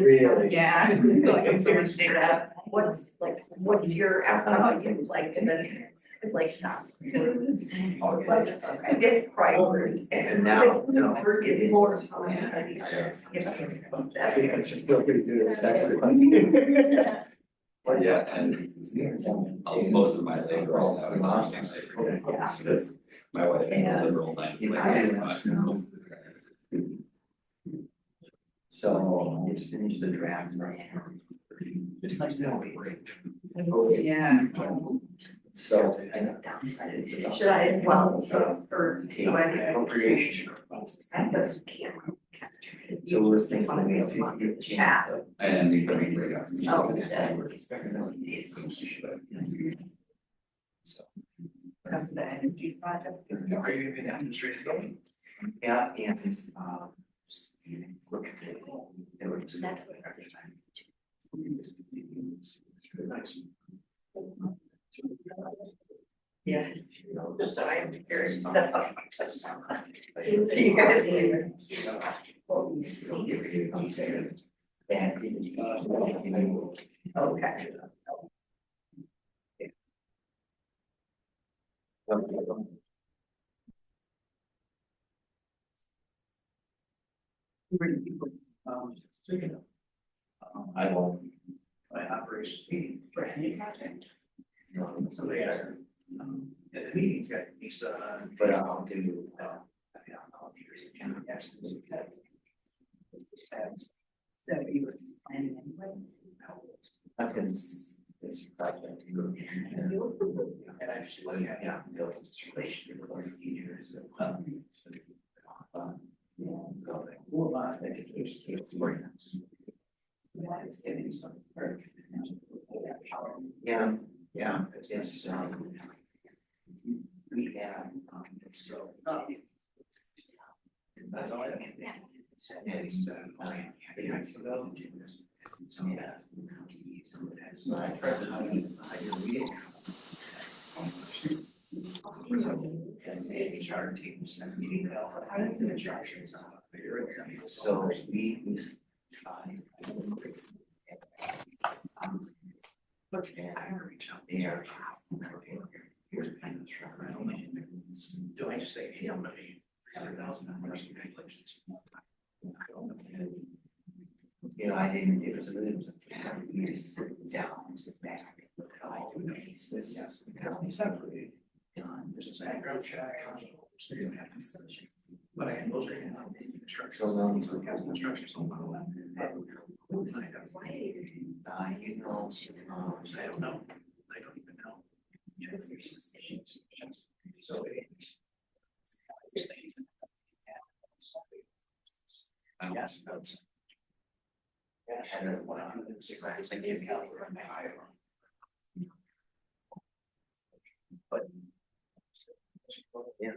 Really? Yeah, like so much data. What's your outcome? You like, and then like not who's or like I get priorities and now, work is more time than the others. Yes. I think it's just still pretty good. But yeah, and most of my labor also is on because my wife is a liberal So just finish the draft. It's nice to have a break. Yeah. So. Should I as well, so, or Take do I? appropriation. That doesn't count. So we're thinking of Chat. and we put in breakouts. Oh, That's the energy project. Are you gonna be the administrative building? Yeah, and look. That's what. Yeah. So I'm curious. So you guys see what we see. Okay. I will. My operations meeting. Brand new project. Somebody asked, at the meetings, got these, but I'll do, I'll So you were planning anyway? That's gonna, this project. And I just, yeah, build this relationship with our teachers. Yeah, it's getting some. Yeah, yeah, it's, we have, so. That's all I have. And it's, so, yeah. HR teams and meeting. So we find. I reach out there. Do I just say, hey, I'm gonna be $100,000 congratulations? You know, I didn't, it was a really, we just sit down and sit back. I do know this, yes, we separated. There's a background check. But I can those are in instructions. So long as we have instructions on file. You know, I don't know. I don't even know. So yes, that's. But. Yeah.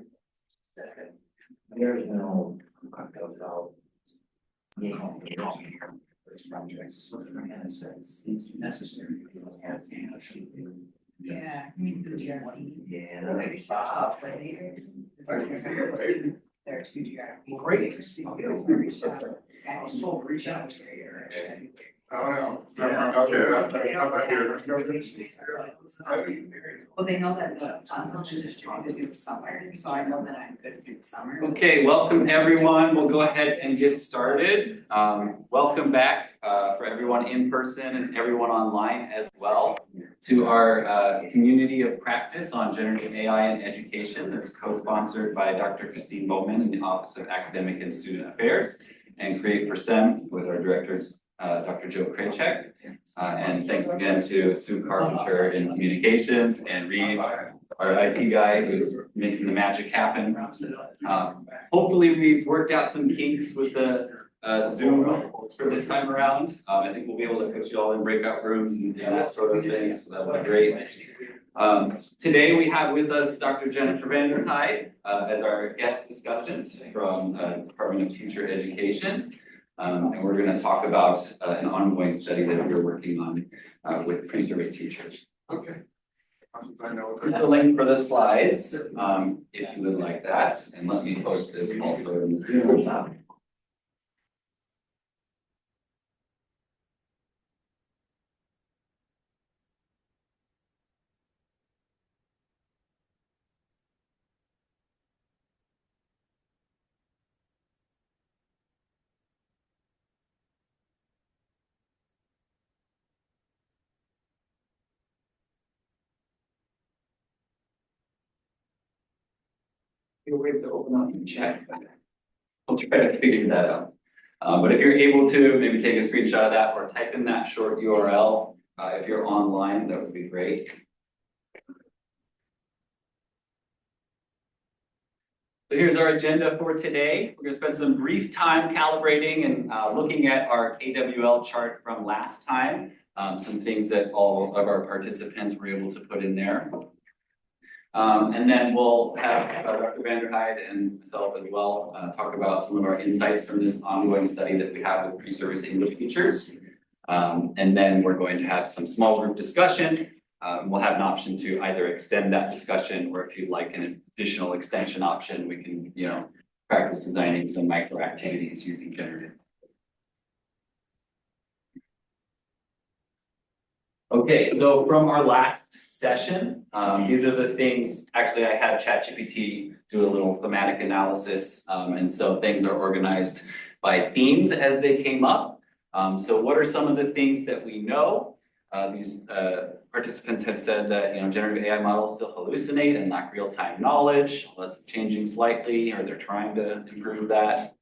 There's no about. Projects, it's necessary. Yeah. Yeah. There's two geography. Great to see you. I was told to reach out to your area. Oh, no. Okay, how about here? Well, they know that the funds are distributed through the summer, so I know that I'm good through the summer. Okay, welcome everyone. We'll go ahead and get started. Welcome back for everyone in person and everyone online as well to our community of practice on generative AI and education that's co-sponsored by Dr. Christine Bowman in the Office of Academic and Student Affairs and Create for STEM with our directors, Dr. Joe Kraychek. And thanks again to Sue Carpenter in communications and Reeve, our IT guy who's making the magic happen. Hopefully we've worked out some kinks with the Zoom for this time around. I think we'll be able to put you all in breakout rooms and that sort of thing, so that'll be great. Today we have with us Dr. Jennifer Vanderhyde as our guest discussant from Department of Teacher Education. And we're going to talk about an ongoing study that we're working on with pre-service teachers. Okay. Here's the link for the slides, if you would like that, and let me post this also in the Zoom. Feel free to open up and check. We'll try to figure that out. But if you're able to, maybe take a screenshot of that or type in that short URL. If you're online, that would be great. So here's our agenda for today. We're gonna spend some brief time calibrating and looking at our AWL chart from last time. Some things that all of our participants were able to put in there. And then we'll have Dr. Vanderheide and myself as well talk about some of our insights from this ongoing study that we have with pre-service English teachers. And then we're going to have some small group discussion. We'll have an option to either extend that discussion, or if you'd like an additional extension option, we can, practice designing some micro activities using generative. Okay, so from our last session, these are the things, actually I had ChatGPT do a little thematic analysis, and so things are organized by themes as they came up. So what are some of the things that we know? These participants have said that generative AI models still hallucinate and lack real-time knowledge. That's changing slightly, or they're trying to improve that.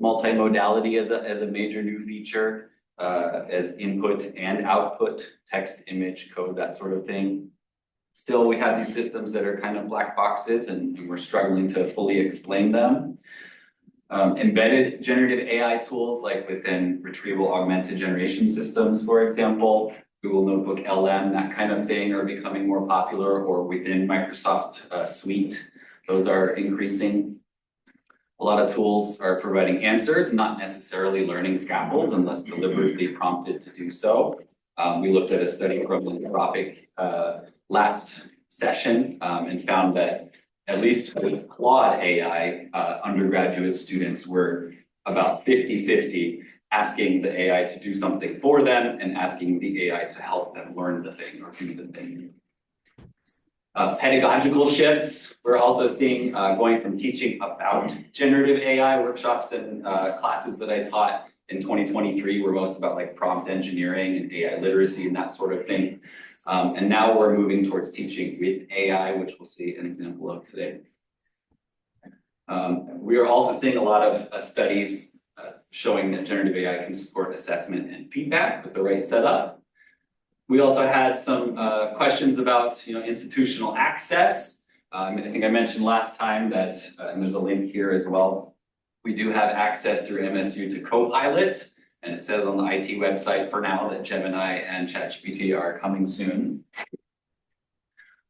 Multimodality as a major new feature, as input and output, text, image, code, that sort of thing. Still, we have these systems that are kind of black boxes, and we're struggling to fully explain them. Embedded generative AI tools, like within retrieval augmented generation systems, for example, Google Notebook LM, that kind of thing, are becoming more popular, or within Microsoft Suite, those are increasing. A lot of tools are providing answers, not necessarily learning scaffolds unless deliberately prompted to do so. We looked at a study from Anthropic last session and found that at least with Claude AI, undergraduate students were about 50-50 asking the AI to do something for them and asking the AI to help them learn the thing or do the thing. Pedagogical shifts, we're also seeing going from teaching about generative AI workshops and classes that I taught in 2023 were most about like prompt engineering and AI literacy and that sort of thing. And now we're moving towards teaching with AI, which we'll see an example of today. We are also seeing a lot of studies showing that generative AI can support assessment and feedback with the right setup. We also had some questions about institutional access. I think I mentioned last time that, and there's a link here as well, we do have access through MSU to Copilot, and it says on the IT website for now that Gemini and ChatGPT are coming soon.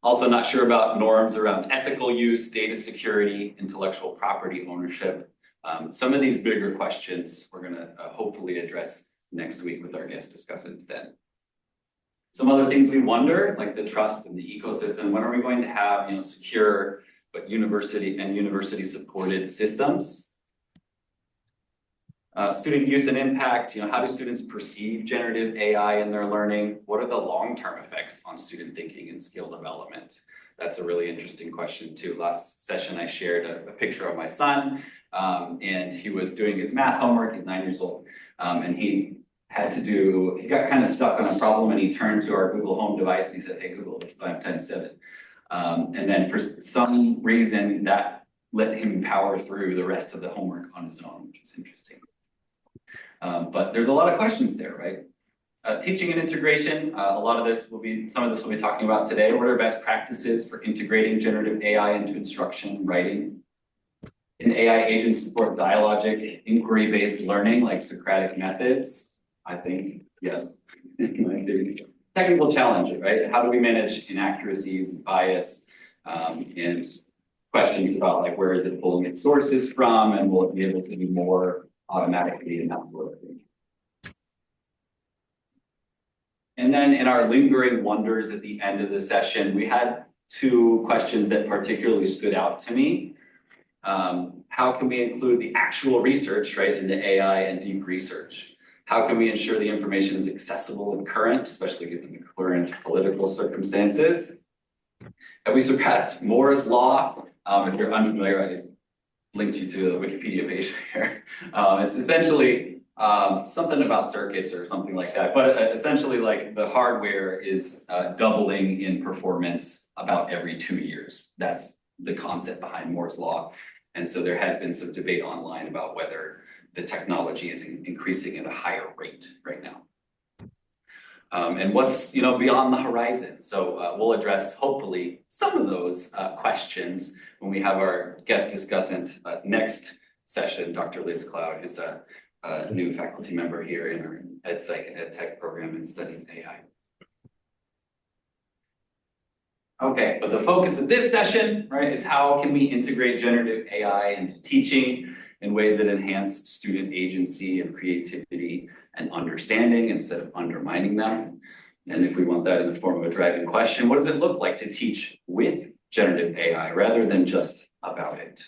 Also not sure about norms around ethical use, data security, intellectual property ownership. Some of these bigger questions we're gonna hopefully address next week with our guest discussant then. Some other things we wonder, like the trust and the ecosystem. When are we going to have secure but university supported systems? Student use and impact. How do students perceive generative AI in their learning? What are the long-term effects on student thinking and skill development? That's a really interesting question too. Last session I shared a picture of my son, and he was doing his math homework. He's 9 years old, and he got kind of stuck on a problem, and he turned to our Google Home device and he said, "Hey Google, what's 5 times 7?" And then for some reason that let him power through the rest of the homework on his own, which is interesting. But there's a lot of questions there, right? Teaching and integration, some of this we'll be talking about today. What are best practices for integrating generative AI into instruction and writing? Can AI agents support dialogic, inquiry-based learning like Socratic methods? I think, yes. Technical challenge, right? How do we manage inaccuracies and bias, and questions about like where is it pulling its sources from, and will it be able to do more automatically and that sort of thing. And then in our lingering wonders at the end of the session, we had 2 questions that particularly stood out to me. How can we include the actual research, right, in the AI and deep research? How can we ensure the information is accessible and current, especially given the current political circumstances? Have we surpassed Moore's law? If you're unfamiliar, I linked you to the Wikipedia page here. It's essentially something about circuits or something like that, but essentially like the hardware is doubling in performance about every 2 years. That's the concept behind Moore's law. And so there has been some debate online about whether the technology is increasing at a higher rate right now. And what's beyond the horizon. So we'll address hopefully some of those questions when we have our guest discussant next session, Dr. Liz Cloud, who's a new faculty member here in our EdPsych and EdTech program and studies AI. Okay, but the focus of this session, right, is how can we integrate generative AI into teaching in ways that enhance student agency and creativity and understanding instead of undermining them. And if we want that in the form of a driving question, what does it look like to teach with generative AI rather than just about it?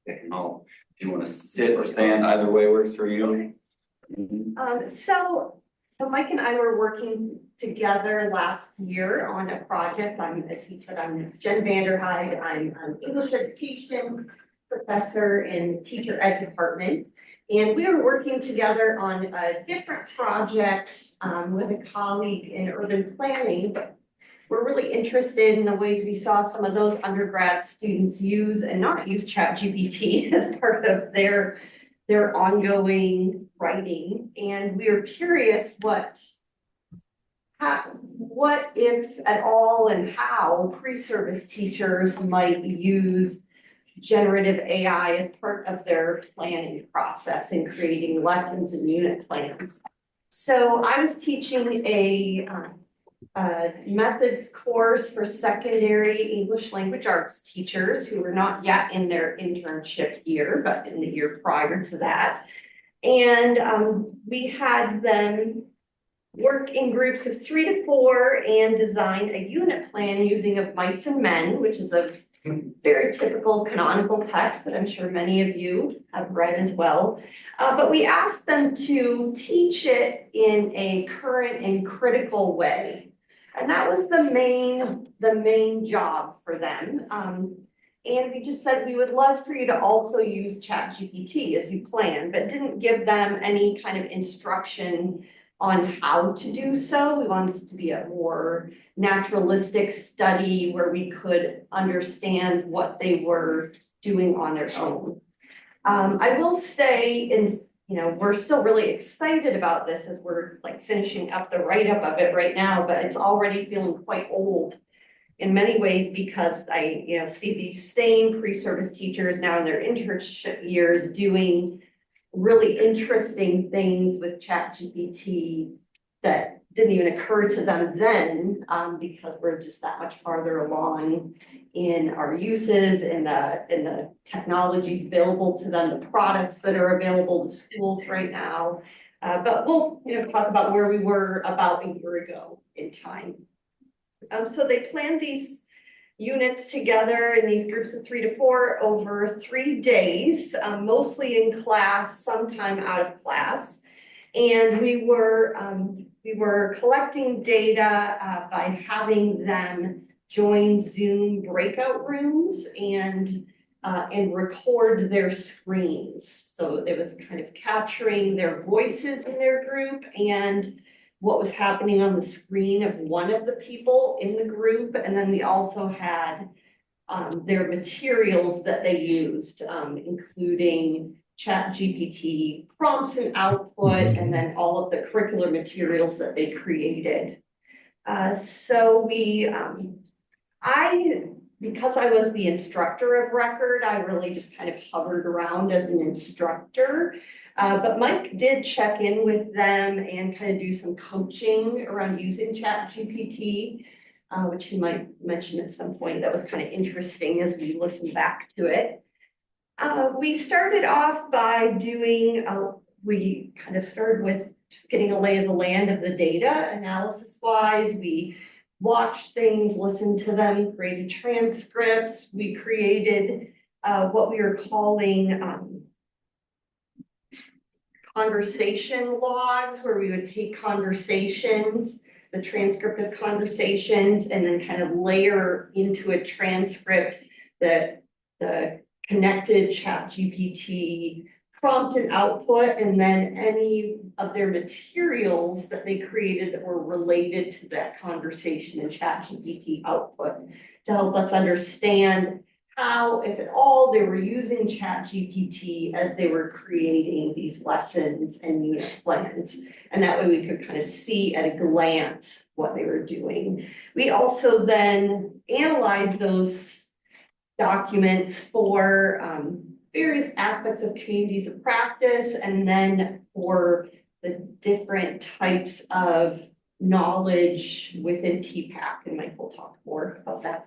Okay, if you want to sit or stand, either way works for you. So Mike and I were working together last year on a project. As he said, I'm Jen Vanderhyde. I'm an English education professor in teacher ed department. And we were working together on different projects with a colleague in urban planning. But we're really interested in the ways we saw some of those undergrad students use and not use ChatGPT as part of their ongoing writing. And we are curious what if at all and how pre-service teachers might use generative AI as part of their planning process in creating lessons and unit plans. So I was teaching a methods course for secondary English language arts teachers who were not yet in their internship year, but in the year prior to that. And we had them work in groups of 3 to 4 and design a unit plan using Of Mice and Men, which is a very typical canonical text that I'm sure many of you have read as well. But we asked them to teach it in a current and critical way. And that was the main job for them. And we just said, we would love for you to also use ChatGPT as you plan, but didn't give them any kind of instruction on how to do so. We wanted this to be a more naturalistic study where we could understand what they were doing on their own. I will say, we're still really excited about this as we're like finishing up the write-up of it right now, but it's already feeling quite old in many ways because I, see these same pre-service teachers now in their internship years doing really interesting things with ChatGPT that didn't even occur to them then, because we're just that much farther along in our uses, in the technologies available to them, the products that are available to schools right now. But we'll talk about where we were about a year ago in time. So they planned these units together in these groups of 3 to 4 over 3 days, mostly in class, sometime out of class. And we were collecting data by having them join Zoom breakout rooms and record their screens. So it was kind of capturing their voices in their group and what was happening on the screen of one of the people in the group. And then we also had their materials that they used, including ChatGPT prompts and output, and then all of the curricular materials that they created. Because I was the instructor of record, I really just kind of hovered around as an instructor. But Mike did check in with them and kind of do some coaching around using ChatGPT, which he might mention at some point. That was kind of interesting as we listened back to it. We started off by we kind of started with just getting a lay of the land of the data analysis wise. We watched things, listened to them, created transcripts. We created what we were calling conversation logs, where we would take conversations, the transcript of conversations, and then kind of layer into a transcript the connected ChatGPT prompt and output, and then any of their materials that they created that were related to that conversation in ChatGPT output to help us understand how, if at all, they were using ChatGPT as they were creating these lessons and unit plans. And that way we could kind of see at a glance what they were doing. We also then analyzed those documents for various aspects of communities of practice, and then for the different types of knowledge within TPAC, and Mike will talk more about that.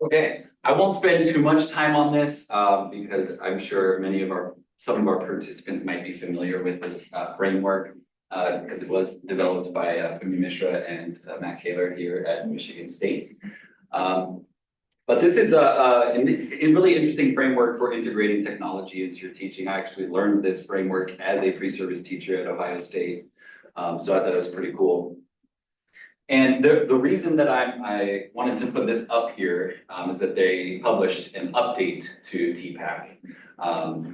Okay, I won't spend too much time on this because I'm sure some of our participants might be familiar with this framework because it was developed by Pumi Mishra and Matt Kaler here at Michigan State. But this is a really interesting framework for integrating technology into your teaching. I actually learned this framework as a pre-service teacher at Ohio State, so I thought it was pretty cool. And the reason that I wanted to put this up here is that they published an update to TPAC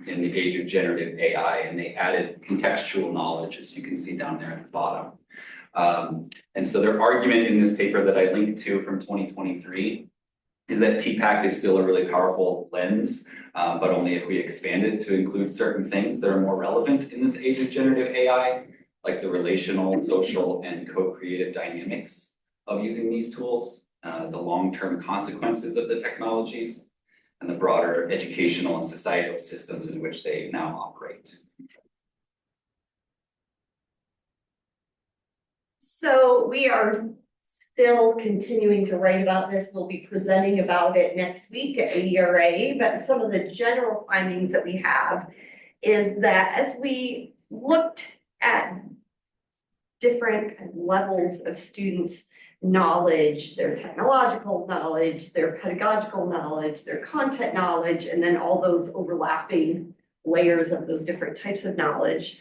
in the age of generative AI, and they added contextual knowledge, as you can see down there at the bottom. And so their argument in this paper that I linked to from 2023 is that TPAC is still a really powerful lens, but only if we expand it to include certain things that are more relevant in this age of generative AI, like the relational, social, and co-creative dynamics of using these tools, the long-term consequences of the technologies, and the broader educational and societal systems in which they now operate. So we are still continuing to write about this. We'll be presenting about it next week at AERA, but some of the general findings that we have is that as we looked at different levels of students' knowledge, their technological knowledge, their pedagogical knowledge, their content knowledge, and then all those overlapping layers of those different types of knowledge,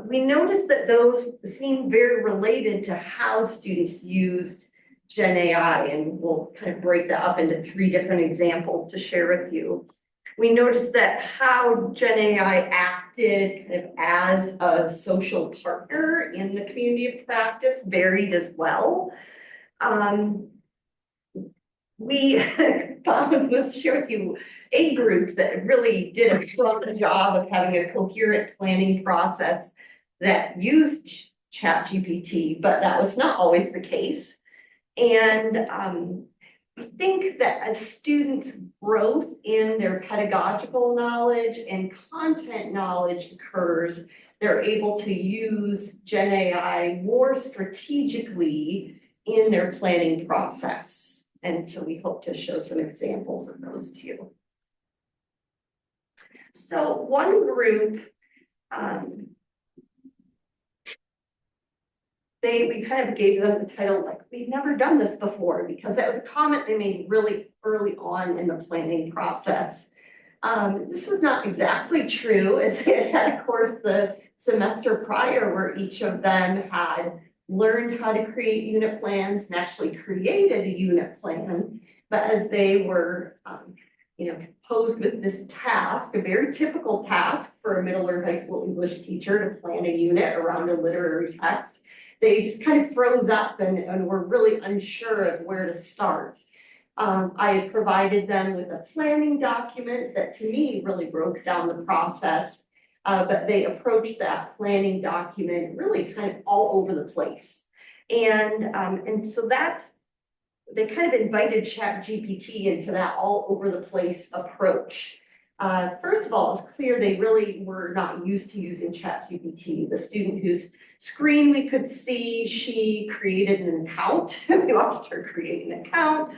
we noticed that those seem very related to how students used GenAI, and we'll kind of break that up into 3 different examples to share with you. We noticed that how GenAI acted kind of as a social partner in the community of practice varied as well. We found, we'll share with you, a group that really did a strong job of having a coherent planning process that used ChatGPT, but that was not always the case. And I think that as students' growth in their pedagogical knowledge and content knowledge occurs, they're able to use GenAI more strategically in their planning process. And so we hope to show some examples of those to you. So one group, we kind of gave them the title, like, we've never done this before, because that was a comment they made really early on in the planning process. This was not exactly true, as they had, of course, the semester prior where each of them had learned how to create unit plans and actually created a unit plan. But as they were, posed with this task, a very typical task for a middle or high school English teacher to plan a unit around a literary text, they just kind of froze up and were really unsure of where to start. I provided them with a planning document that to me really broke down the process, but they approached that planning document really kind of all over the place. And so they kind of invited ChatGPT into that all over the place approach. First of all, it was clear they really were not used to using ChatGPT. The student whose screen we could see, she created an account. We watched her create an account.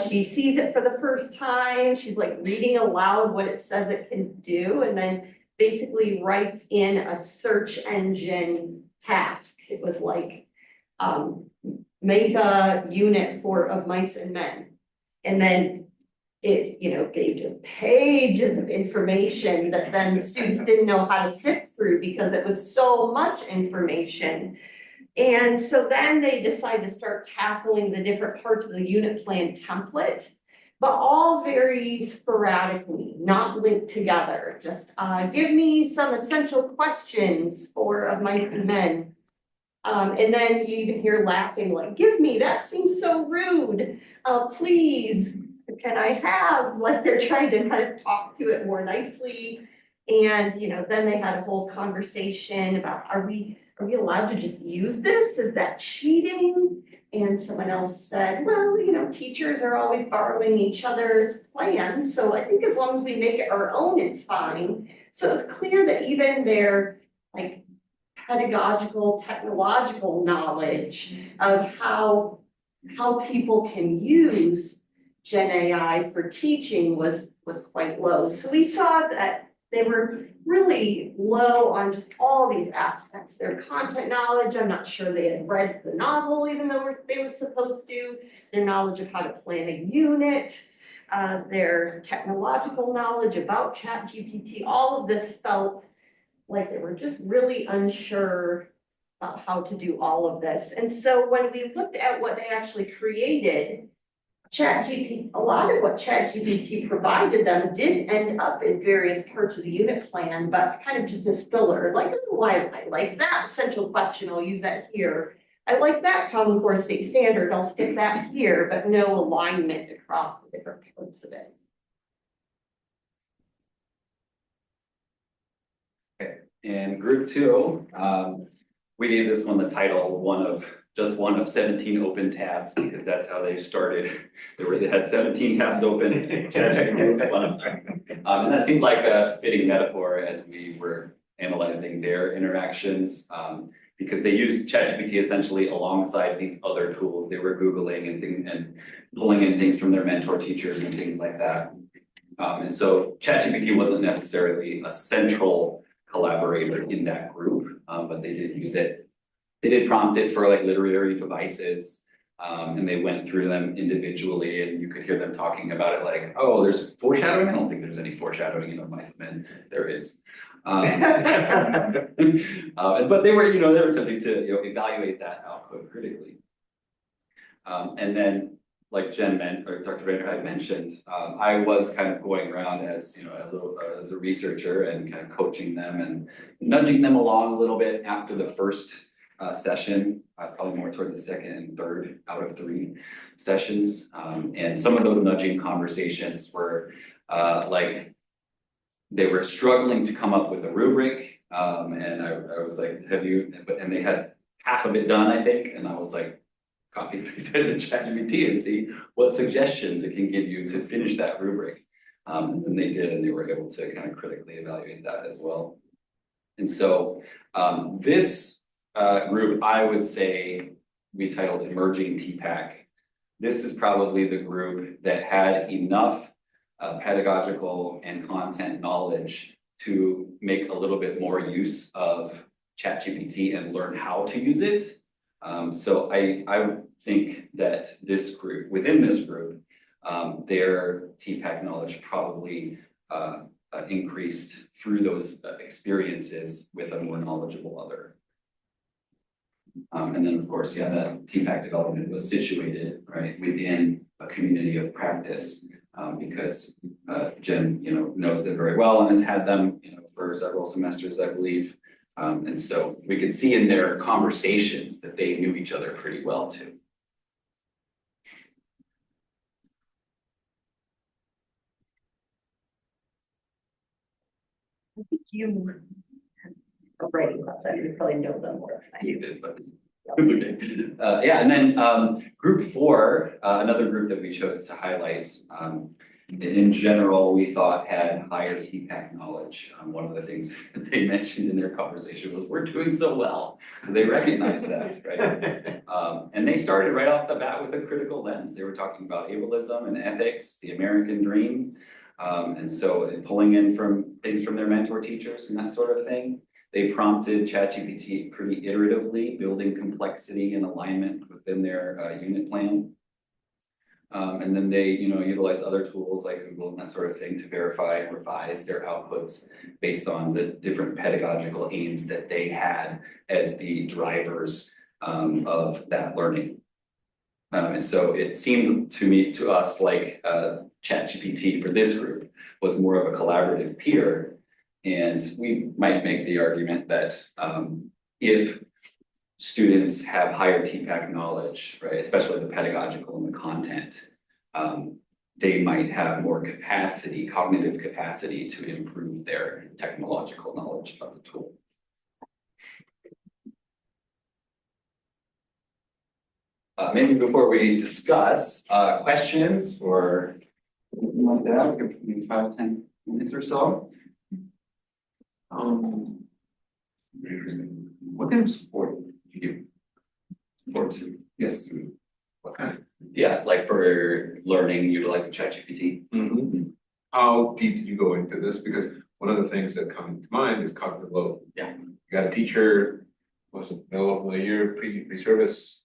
She sees it for the first time. She's like reading aloud what it says it can do, and then basically writes in a search engine task. It was like, make a unit of mice and men. And then it, gave just pages of information that then the students didn't know how to sift through because it was so much information. And so then they decide to start tackling the different parts of the unit plan template, but all very sporadically, not linked together. Just give me some essential questions of my men. And then you even hear laughing like, give me, that seems so rude. Please, can I have, like they're trying to kind of talk to it more nicely. And, then they had a whole conversation about, are we allowed to just use this? Is that cheating? And someone else said, well, teachers are always borrowing each other's plans. So I think as long as we make it our own, it's fine. So it's clear that even their like pedagogical, technological knowledge of how people can use Gen AI for teaching was quite low. So we saw that they were really low on just all these aspects. Their content knowledge, I'm not sure they had read the novel, even though they were supposed to. Their knowledge of how to plan a unit, their technological knowledge about ChatGPT, all of this felt like they were just really unsure about how to do all of this. And so when we looked at what they actually created, ChatGPT, a lot of what ChatGPT provided them did end up in various parts of the unit plan, but kind of just as filler, like, oh, I like that essential question, I'll use that here. I like that Common Core State Standard, I'll stick that here, but no alignment across the different parts of it. In group two, we gave this one the title, one of 17 open tabs, because that's how they started. They had 17 tabs open, ChatGPT was one of them. And that seemed like a fitting metaphor as we were analyzing their interactions, because they used ChatGPT essentially alongside these other tools. They were Googling and pulling in things from their mentor teachers and things like that. And so ChatGPT wasn't necessarily a central collaborator in that group, but they did use it. They did prompt it for like literary devices, and they went through them individually, and you could hear them talking about it like, oh, there's foreshadowing? I don't think there's any foreshadowing in Mice and Men. There is. But they were, they were attempting to evaluate that output critically. And then, like Jen meant, or Dr. Vanderhyde mentioned, I was kind of going around as as a researcher and kind of coaching them and nudging them along a little bit after the first session, probably more toward the second and third out of 3 sessions. And some of those nudging conversations were like they were struggling to come up with a rubric, and I was like, and they had half of it done, I think, and I was like, copy and paste it into ChatGPT and see what suggestions it can give you to finish that rubric. And then they did, and they were able to kind of critically evaluate that as well. And so this group, I would say, we titled Emerging TPAC. This is probably the group that had enough pedagogical and content knowledge to make a little bit more use of ChatGPT and learn how to use it. So I think that this group, within this group, their TPAC knowledge probably increased through those experiences with a more knowledgeable other. And then of course, yeah, that TPAC development was situated right within a community of practice, because Jen, knows them very well and has had them, for several semesters, I believe. And so we could see in their conversations that they knew each other pretty well too. I think you are writing about that, you probably know them more than I do. You did, but it's okay. Yeah, and then group 4, another group that we chose to highlight, in general, we thought had higher TPAC knowledge. One of the things that they mentioned in their conversation was, we're doing so well. So they recognized that, right? And they started right off the bat with a critical lens. They were talking about ableism and ethics, the American dream. And so pulling in from things from their mentor teachers and that sort of thing. They prompted ChatGPT pretty iteratively, building complexity and alignment within their unit plan. And then they, utilize other tools like Google and that sort of thing to verify and revise their outputs based on the different pedagogical aims that they had as the drivers of that learning. And so it seemed to us like ChatGPT for this group was more of a collaborative peer. And we might make the argument that if students have higher TPAC knowledge, right, especially the pedagogical and the content, they might have more capacity, cognitive capacity to improve their technological knowledge of the tool. Maybe before we discuss, questions or something like that, we could maybe 5 to 10 minutes or so. What kind of support do you give support to? Yes. What kind? Yeah, like for learning, utilizing ChatGPT. How deep did you go into this? Because one of the things that come to mind is cognitive load. Yeah. You got a teacher, was it middle of the year, pre-service.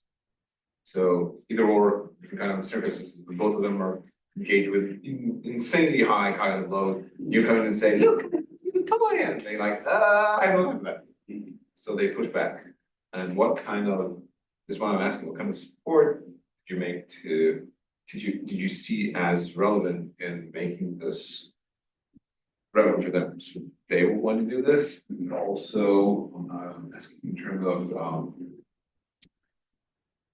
So either or, different kind of services, both of them are engaged with insanely high cognitive load. You come in and say, look, you can totally hand. They like, I don't have that. So they push back. And what kind of, this is why I'm asking, what kind of support did you make to, did you see as relevant in making this relevant for them? So they will want to do this. And also, asking in terms of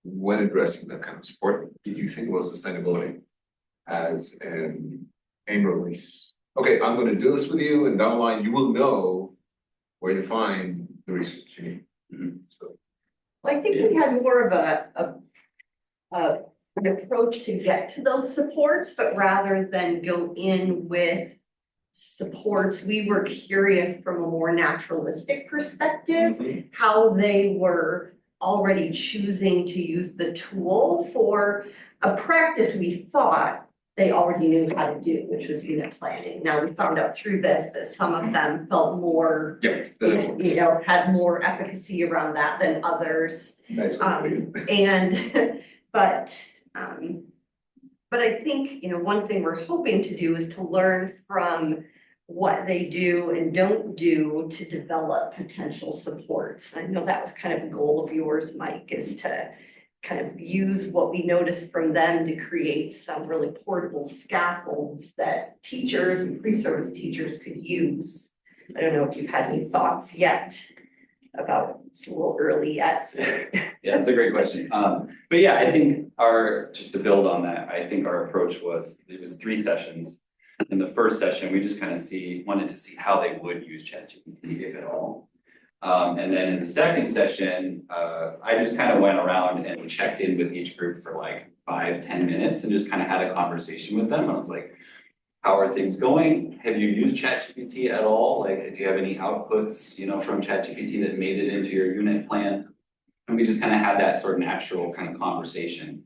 when addressing that kind of support, did you think about sustainability as an aim release? Okay, I'm going to do this with you, and down the line, you will know where to find the research you need. So, Well, I think we had more of an approach to get to those supports, but rather than go in with supports, we were curious from a more naturalistic perspective, how they were already choosing to use the tool for a practice we thought they already knew how to do, which was unit planning. Now, we found out through this that some of them felt more, you know, had more efficacy around that than others. nice. But I think, you know, one thing we're hoping to do is to learn from what they do and don't do to develop potential supports. I know that was kind of a goal of yours, Mike, is to kind of use what we noticed from them to create some really portable scaffolds that teachers and pre-service teachers could use. I don't know if you've had any thoughts yet about, it's a little early yet. Yeah, that's a great question. But yeah, I think just to build on that, I think our approach was, it was 3 sessions. In the first session, we just kind of wanted to see how they would use ChatGPT, if at all. And then in the second session, I just kind of went around and checked in with each group for like 5-10 minutes and just kind of had a conversation with them. I was like, how are things going? Have you used ChatGPT at all? Like, do you have any outputs, you know, from ChatGPT that made it into your unit plan? And we just kind of had that sort of natural kind of conversation,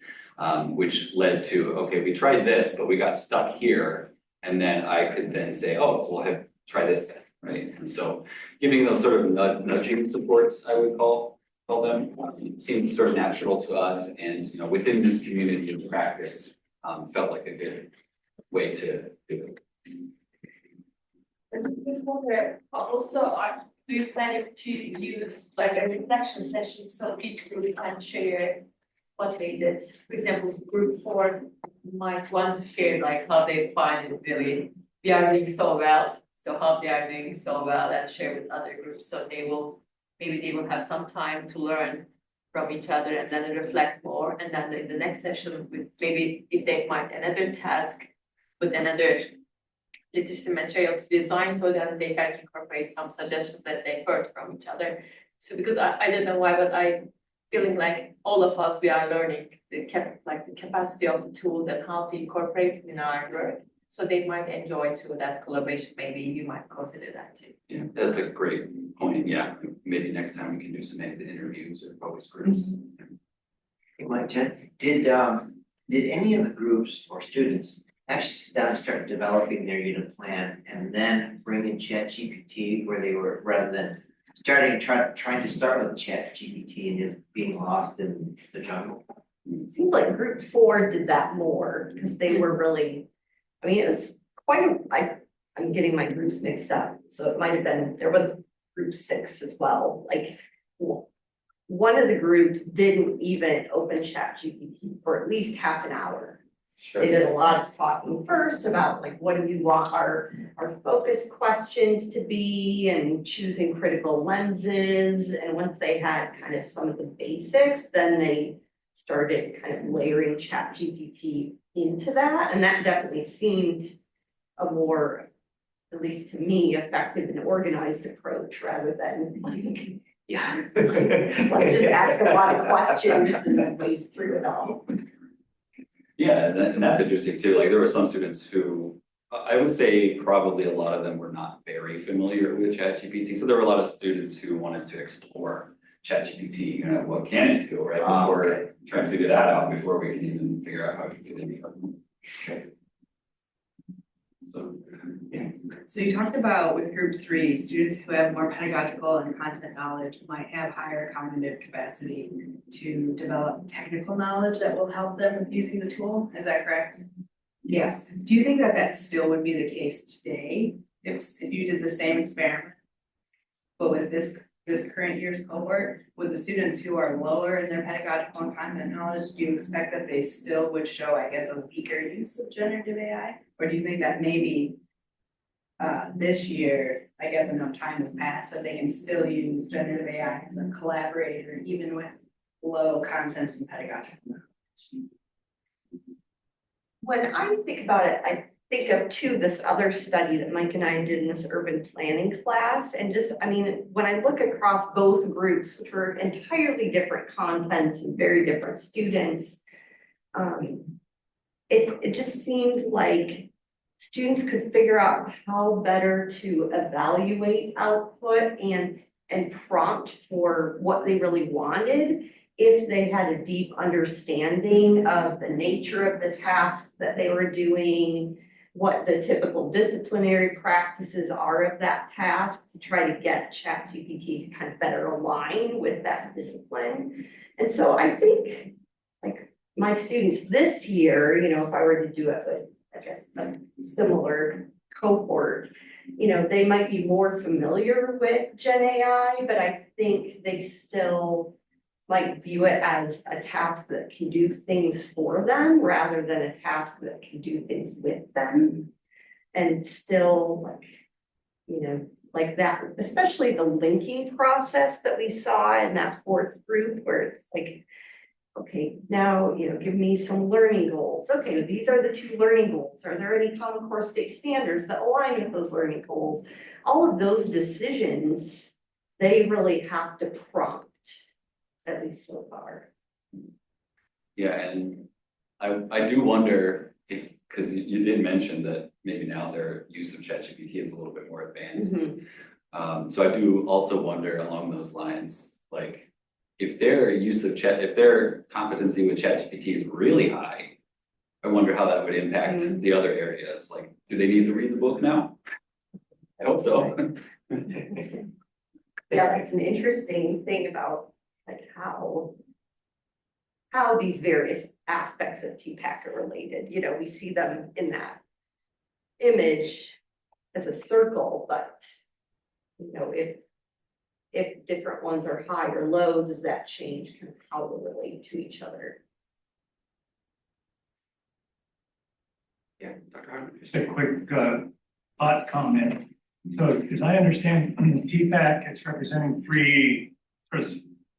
which led to, okay, we tried this, but we got stuck here. And then I could then say, oh, we'll try this then, right? And so giving those sort of nudging supports, I would call them, seemed sort of natural to us, and you know, within this community of practice, felt like a good way to do it. And I just wonder, also, do you plan to use like a reflection session so each group can share what they did? For example, group 4 might want to share like how they find it really, we are doing so well, so how they are doing so well, and share with other groups, so maybe they will have some time to learn from each other and then reflect more, and then in the next session, maybe if they find another task with another literacy material to design, so that they can incorporate some suggestions that they heard from each other. So because I don't know why, but I feeling like all of us, we are learning the capacity of the tools and how to incorporate it in our work. So they might enjoy too that collaboration. Maybe you might consider that too. Yeah, that's a great point. Yeah, maybe next time we can do some exit interviews or focus groups. Hey, Mike, Jen, did any of the groups or students actually sit down and start developing their unit plan and then bring in ChatGPT where they were, rather than trying to start with ChatGPT and just being lost in the jungle? It seemed like group 4 did that more, because they were really, I mean, it was I'm getting my groups mixed up, so it might have been, there was group 6 as well, like, one of the groups didn't even open ChatGPT for at least half an hour. They did a lot of talking first about like, what do we want our focus questions to be and choosing critical lenses. And once they had kind of some of the basics, then they started kind of layering ChatGPT into that. And that definitely seemed a more, at least to me, effective and organized approach rather than like, Yeah. let's just ask a lot of questions and then wade through it all. Yeah, and that's interesting too, like there were some students who, I would say probably a lot of them were not very familiar with ChatGPT, so there were a lot of students who wanted to explore ChatGPT, you know, what can it do, right? Ah, Before trying to figure that out before we can even figure out how to fit in here. So, yeah. So you talked about with group 3, students who have more pedagogical and content knowledge might have higher cognitive capacity to develop technical knowledge that will help them with using the tool, is that correct? Yes. Do you think that that still would be the case today if you did the same experiment? But with this current year's cohort, with the students who are lower in their pedagogical and content knowledge, do you expect that they still would show, I guess, a weaker use of generative AI? Or do you think that maybe this year, I guess enough time has passed that they can still use generative AI as a collaborator, even with low content and pedagogical knowledge? When I think about it, I think of too, this other study that Mike and I did in this urban planning class. And just, I mean, when I look across both groups, which were entirely different contents and very different students, it just seemed like students could figure out how better to evaluate output and prompt for what they really wanted if they had a deep understanding of the nature of the task that they were doing, what the typical disciplinary practices are of that task to try to get ChatGPT to kind of better align with that discipline. And so I think like my students this year, you know, if I were to do it with, I guess, a similar cohort, you know, they might be more familiar with GenAI, but I think they still might view it as a task that can do things for them rather than a task that can do things with them. And still like, you know, like that, especially the linking process that we saw in that fourth group where it's like, okay, now, you know, give me some learning goals. Okay, these are the 2 learning goals. Are there any common core state standards that align with those learning goals? All of those decisions, they really have to prompt, at least so far. Yeah, and I do wonder if, because you did mention that maybe now their use of ChatGPT is a little bit more advanced. So I do also wonder along those lines, like if their use of if their competency with ChatGPT is really high, I wonder how that would impact the other areas. Like, do they need to read the book now? I hope so. Yeah, that's an interesting thing about like how these various aspects of TPAC are related. You know, we see them in that image as a circle, but you know, if different ones are high or low, does that change kind of how they relate to each other? Yeah, Dr. Hartman. Just a quick thought comment. So as I understand TPAC, it's representing 3 sort of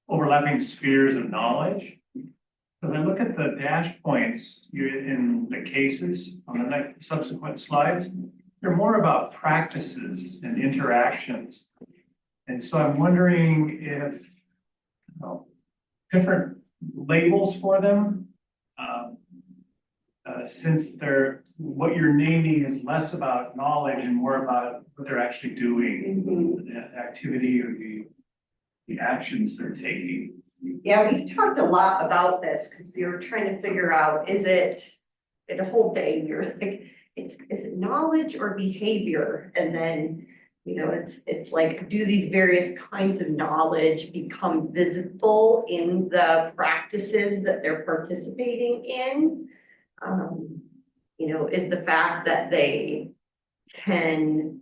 overlapping spheres of knowledge. So when I look at the dash points in the cases on the next subsequent slides, they're more about practices and interactions. And so I'm wondering if different labels for them, since what you're naming is less about knowledge and more about what they're actually doing, the activity or the actions they're taking. Yeah, we've talked a lot about this because we were trying to figure out, is it, in a whole day, you're like, is it knowledge or behavior? And then, you know, it's like, do these various kinds of knowledge become visible in the practices that they're participating in? You know, is the fact that they can,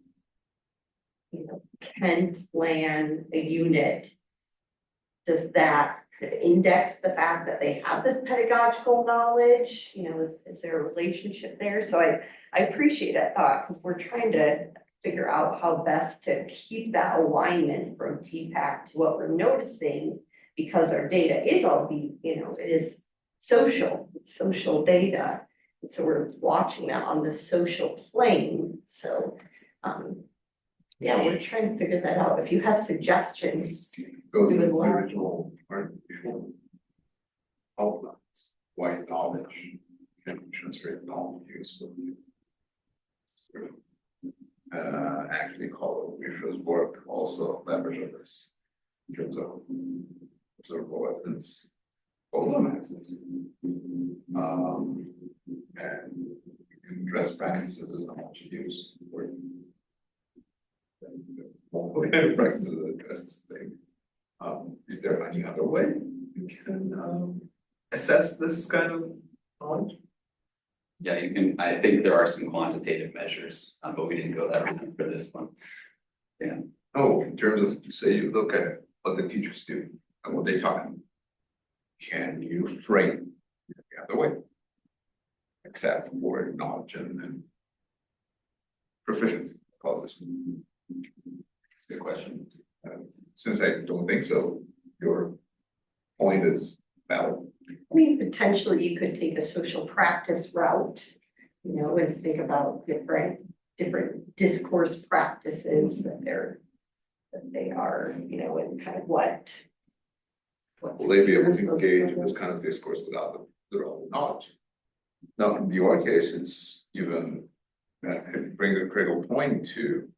you know, can plan a unit does that kind of index the fact that they have this pedagogical knowledge? You know, is there a relationship there? So I appreciate that thought, because we're trying to figure out how best to keep that alignment from TPAC to what we're noticing, because our data is all it is it's social data. And so we're watching that on the social plane. So, yeah, we're trying to figure that out. If you have suggestions, Go We to would the love- original artificial outlines, white knowledge, and transferred knowledge use. Actually call it Mishra's work also leverage of this in terms of observable evidence. Both of them. And you can address practices and how much you use. Multiple practices that address this thing. Is there any other way you can assess this kind of knowledge? Yeah, you can, I think there are some quantitative measures, but we didn't go that route for this one. Oh, in terms of, say you look at what the teachers do and what they talk about. Can you frame it the other way? Except for knowledge and proficiency, call this. Good question. Since I don't think so, your point is valid. I mean, potentially you could take a social practice route, and think about different discourse practices that they are, and kind of what's. Will they be able to engage in this kind of discourse without the relevant knowledge? Now, in your case, it's even, it brings a critical point to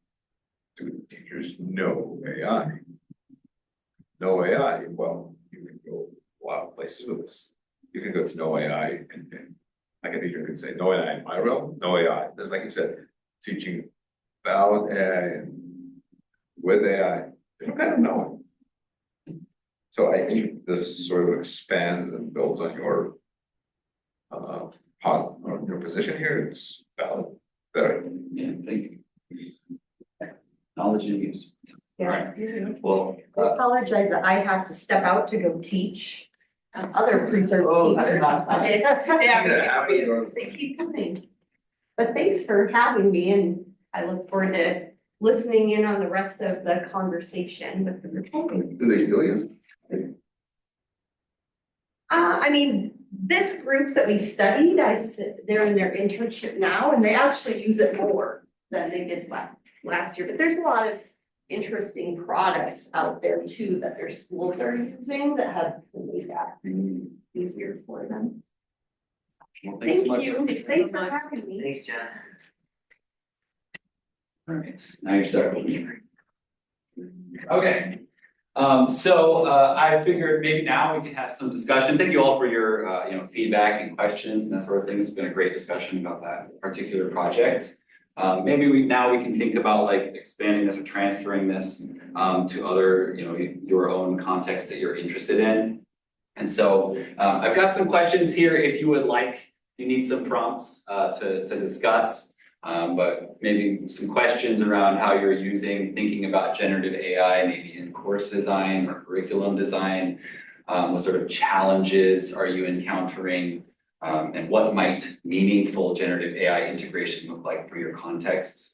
teachers know AI. Know AI, well, you can go a lot of places with this. You can go to know AI and like a teacher can say, know AI in my realm, know AI. There's, like you said, teaching about AI and with AI, different kind of knowing. So I think this sort of expands and builds on your your position here. It's valid. Very. Yeah, thank you. Knowledge and use. Yeah. Well, I apologize that I have to step out to go teach other preserve Oh, that's teachers. not fun. They keep coming. But thanks for having me, and I look forward to listening in on the rest of the conversation with the recording. Do they still use it? I mean, this group that we studied, they're in their internship now, and they actually use it more than they did last year. But there's a lot of interesting products out there too that their schools are using that have made that easier for them. well, thanks so much. Thank you. Thanks for having me. Thanks, John. All right, now you're starting. Okay. So I figured maybe now we can have some discussion. Thank you all for your feedback and questions and that sort of thing. It's been a great discussion about that particular project. Maybe we can think about like expanding this or transferring this to other, your own context that you're interested in. And so I've got some questions here if you would like, you need some prompts to discuss. But maybe some questions around how you're thinking about generative AI, maybe in course design or curriculum design. What sort of challenges are you encountering? And what might meaningful generative AI integration look like for your context?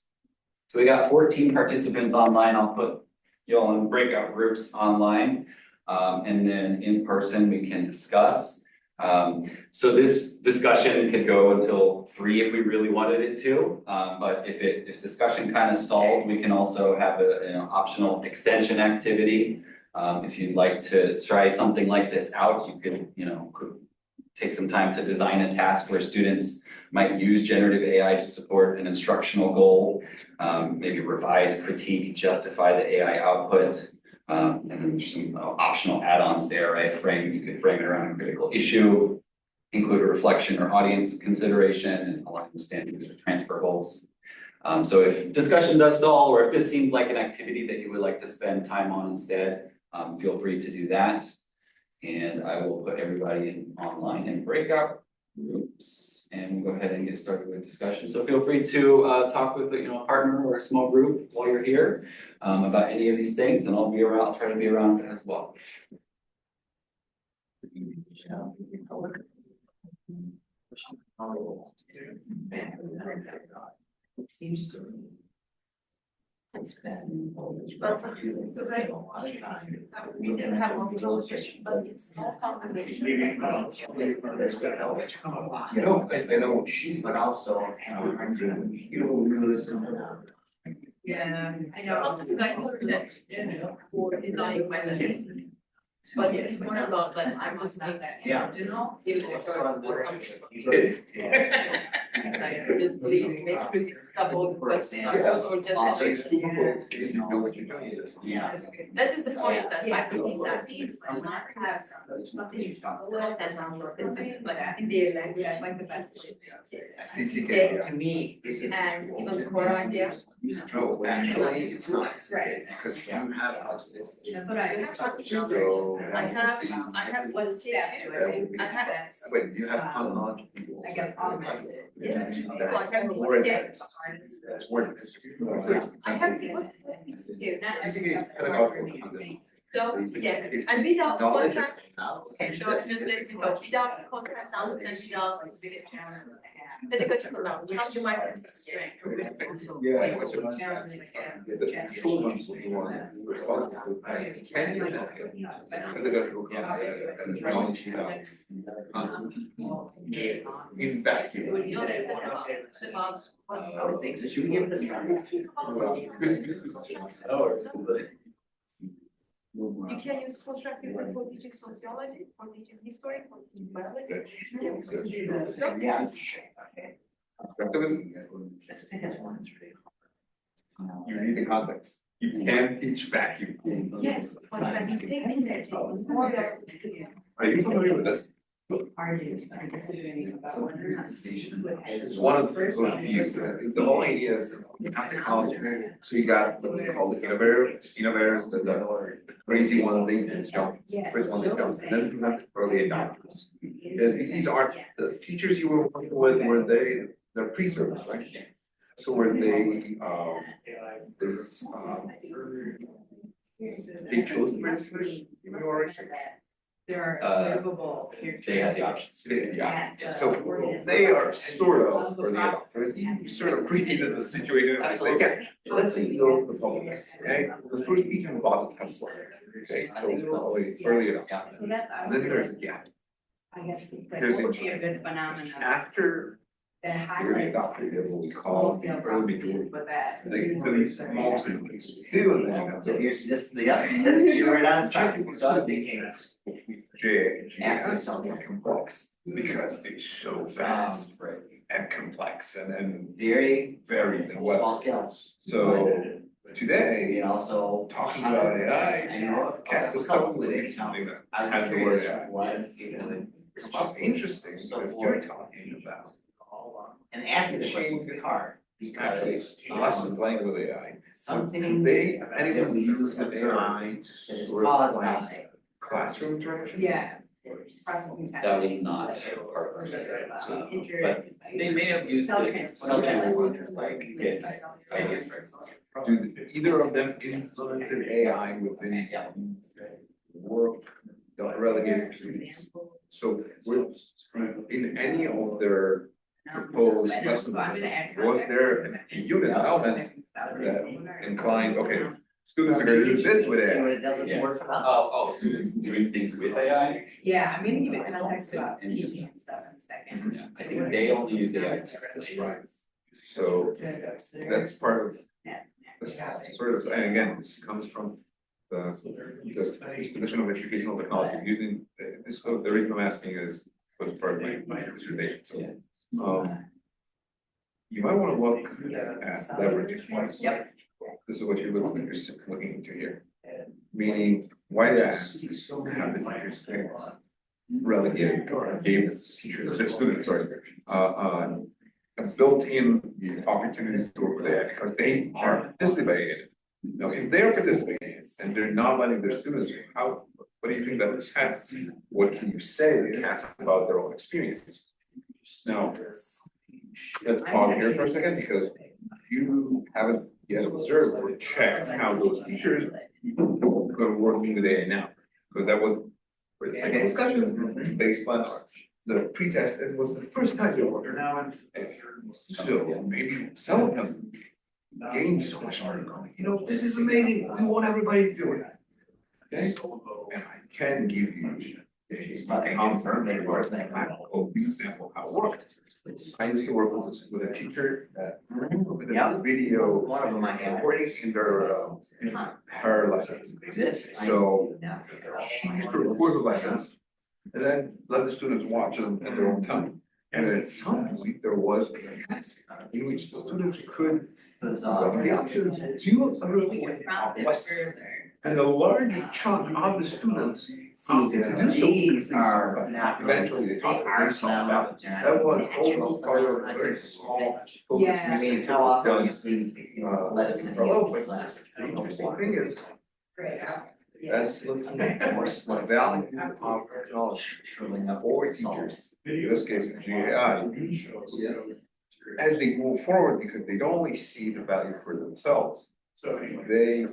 So we got 14 participants online. I'll put you all in breakout groups online. And then in person, we can discuss. So this discussion could go until 3 if we really wanted it to. But if discussion kind of stalls, we can also have an optional extension activity. If you'd like to try something like this out, you could take some time to design a task where students might use generative AI to support an instructional goal, maybe revise, critique, justify the AI output. And then there's some optional add-ons there, right? You could frame it around a critical issue, include a reflection or audience consideration, and align with standards or transfer goals. So if discussion does stall, or if this seems like an activity that you would like to spend time on instead, feel free to do that. And I will put everybody online in breakout groups and go ahead and get started with discussion. So feel free to talk with a partner or a small group while you're here about any of these things, and I'll try to be around as well. It seems to me. It's been. We didn't have one illustration, but it's all conversation. You know, I know she's But also, Yeah, I know. Sometimes I look at, for design methods. But it's more about like, I must make that. Yeah. You know? If it was Yeah. just please make sure this couple of questions or just. Also, it's super cool, because you know what you're doing. Yeah. That is the point that I think that needs to not have content on your business, but in their language, like the best. To me, it's. And even the core idea. No, actually, it's not, Right. because you have. That's what I. So. I have one say, I have. Wait, you have chronological people. I guess augmented. Yeah. That's So I have more yeah. advanced. That's more advanced. I have what do not. Basically, it's pedagogical content. So, yeah, and without Knowledge. contract, okay, so just let it go, without contract, knowledge and without pedagogical knowledge, how you might strength. Yeah. It's a short one, so you want. Can you have pedagogical content and knowledge without? In vacuum. You know, there's about. I would think so, should we give it a try? You can use constructive for teaching sociology, for teaching history, for teaching biology. So, Yeah. Constructivism, you need the context. You can't teach vacuum. yes, but when you say research, it's more about. Are you familiar with this? It's one of those views, the whole idea is you have technology, so you got what we call the innovators, the crazy ones, they jump, first one they jump, and then you have the early adopters. These aren't, the teachers you were working with, they're pre-service, right? So were they, they chose the pre-service, There are observable They had the characteristics. yeah, so they are sort of early adopters, you sort of created the situation, like, okay, let's say you go to the public, okay? The first people who bought a Tesla, okay, so early adopters, So that's. then there's a gap. I guess, Here's what would be a good phenomenon After that early highlights adopter, you have what we small call the scale early processes majority. with that. So these small cities, they don't have So here's this, you were not expecting, so I was thinking. After something complex, because it's so fast and complex and Very, very small well. scale. So today, And also. talking about AI, I know. cast a couple with something that has the word AI. Was, you know, Which is interesting because you're talking about and asking the question is hard, actually because. lesson playing with AI. Something. Anyone who uses an AI That is sort of caused like by. classroom direction. Yeah. Processing. That was not part of it, but they may have used it. Like, I guess, right. Do either of them implemented AI within work relegated to students? So we're, in any of their proposed lessons, was there a unit element that inclined, okay, students are gonna do this with But AI? it doesn't work for them. Students doing things with AI? Yeah, I'm gonna give it context about teaching and stuff in a second. Yeah, I think they only used AI to. So that's part of this sort of, and again, this comes from the definition of educational technology, using, this, the reason I'm asking is, was part of my dissertation, so. You might wanna look at leverage. Yep. This is what you're looking into here. Meaning, why the ask have the teachers relegated or gave the teachers, the students, sorry, built-in opportunities to work with AI because they are participating. Now, if they are participating and they're not letting their students, how, what do you think that this has? What can you say to the cast about their own experience? Now, let's pause here for a second because you haven't yet observed or checked how those teachers are working with AI now, because that was for the second discussion. based on the pretest, it was the first time they ordered. So maybe some of them gained so much started going, this is amazing, we want everybody to do it. Okay, and I can give you a confirmation example how it worked. I used to work with a teacher that with a video One of them I have. recording in her lessons. This. So she used to record the lessons and then let the students watch them at their own time. And at some point, there was a task in which the students could do a recording of the lesson. And a large chunk of the students opted to do so. These are not. Eventually, they taught very small that. That was also part of a very small focus. Yeah. I mean, how often you see, lettuce in the class? The interesting thing is, Great. that's looking at what value of technology for teachers, in this case, GAI. As they move forward, because they don't only see the value for themselves, they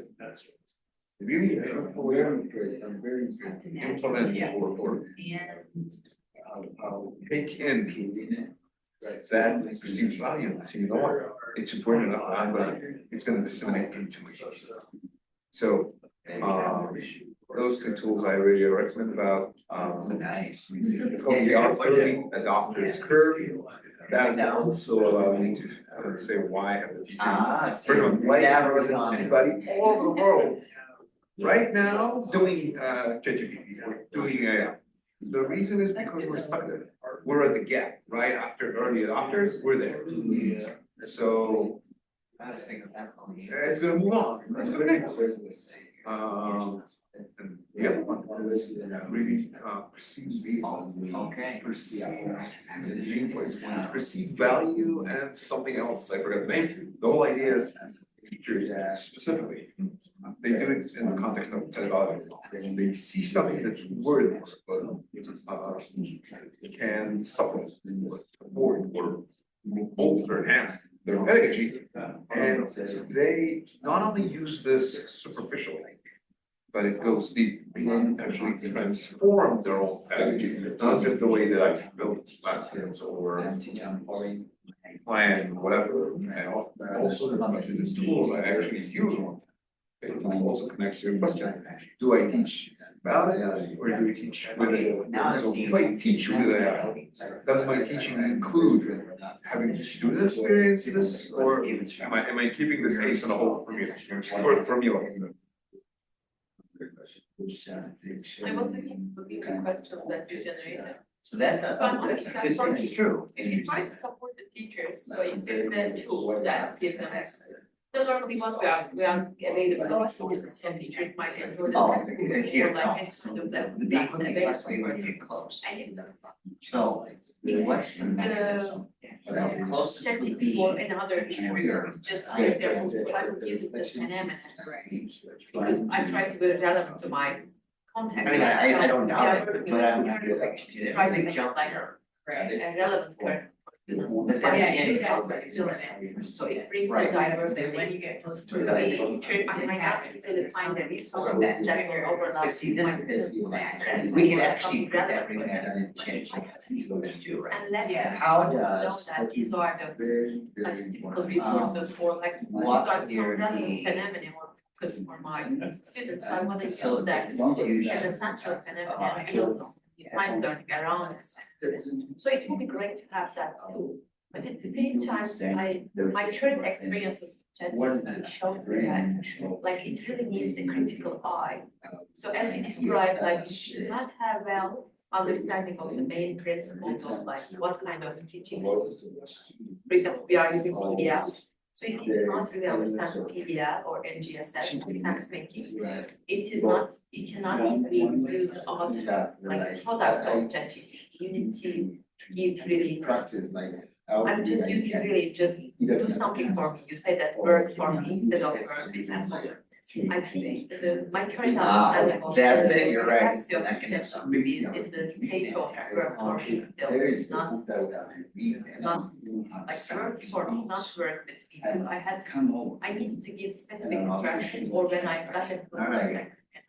really truthfully implement or take in that perceived value. So what, it's important enough, it's gonna disseminate into it. So, those two tools I really recommend about, Nice. it's called the adopter's curve. That will also allow you to, say, why have the teacher. First of all, why isn't anybody all over the world right now doing ChatGPT or doing AI? The reason is because we're stuck there. We're at the gap, right after early adopters, we're there. So it's gonna move on, it's gonna take. And the other one is really perceived Okay. perceived value and something else, I forgot the name. The whole idea is teachers specifically, they do it in the context of pedagogy. They see something that's worthy, can supplement, support, or bolster, enhance their pedagogy. And they not only use this superficially, but it goes deep, and actually transform their own pedagogy, not just the way that I built lessons or plan, whatever, and also the tools I actually use one. It also connects to your question, do I teach about AI or do I teach with AI? So if I teach with AI, does my teaching include having the student experience this, or am I keeping this ace in the hole formula? Or formula? I was thinking of the questions that you generated. So that's, So I'm that's asking good, for it's true. If you try to support the teachers, so if there's a tool that gives them. So normally what we are available resources, some teachers might enjoy Oh, the here, like no. any kind of that. The big one is when you get close. And if So, what's the mechanism? The closest would ChatGPT be. or another trigger, just for example, what I would give this dynamic, because I try to be relevant to my context. I mean, I don't doubt Yeah, it, but I'm like, try to make it like a relevant curve. But then Yeah, again, you guys So it brings the Right. diversity. when you get close to So the teacher might not easily find the resource that will overlap. but see, this is, we can actually put everything that in change too, right? And let Yeah. them How know does- that these are the like typical resources or like these what are some here relevant the- phenomenon or focus for my students. So I want to use So that the confusion. as a central phenomenon and build science learning around it. So it would be great to have that too. But at the same time, my current experiences with ChatGPT showed me that like it really needs a critical eye. So as you described, like you do not have well understanding of the main principles of like what kind of teaching. For example, we are using PDF. So if you do not really understand PDF or NGSS sense making, it cannot easily use other like products of ChatGPT. You need to give really. I'm just using really just do something for me. You say that work for me instead of work with another. I think my current understanding of that's the it, you're right. capacity of ChatGPT is in the state of work for me still, not like work for me, not work with me, because I needed to give specific instructions or when I got a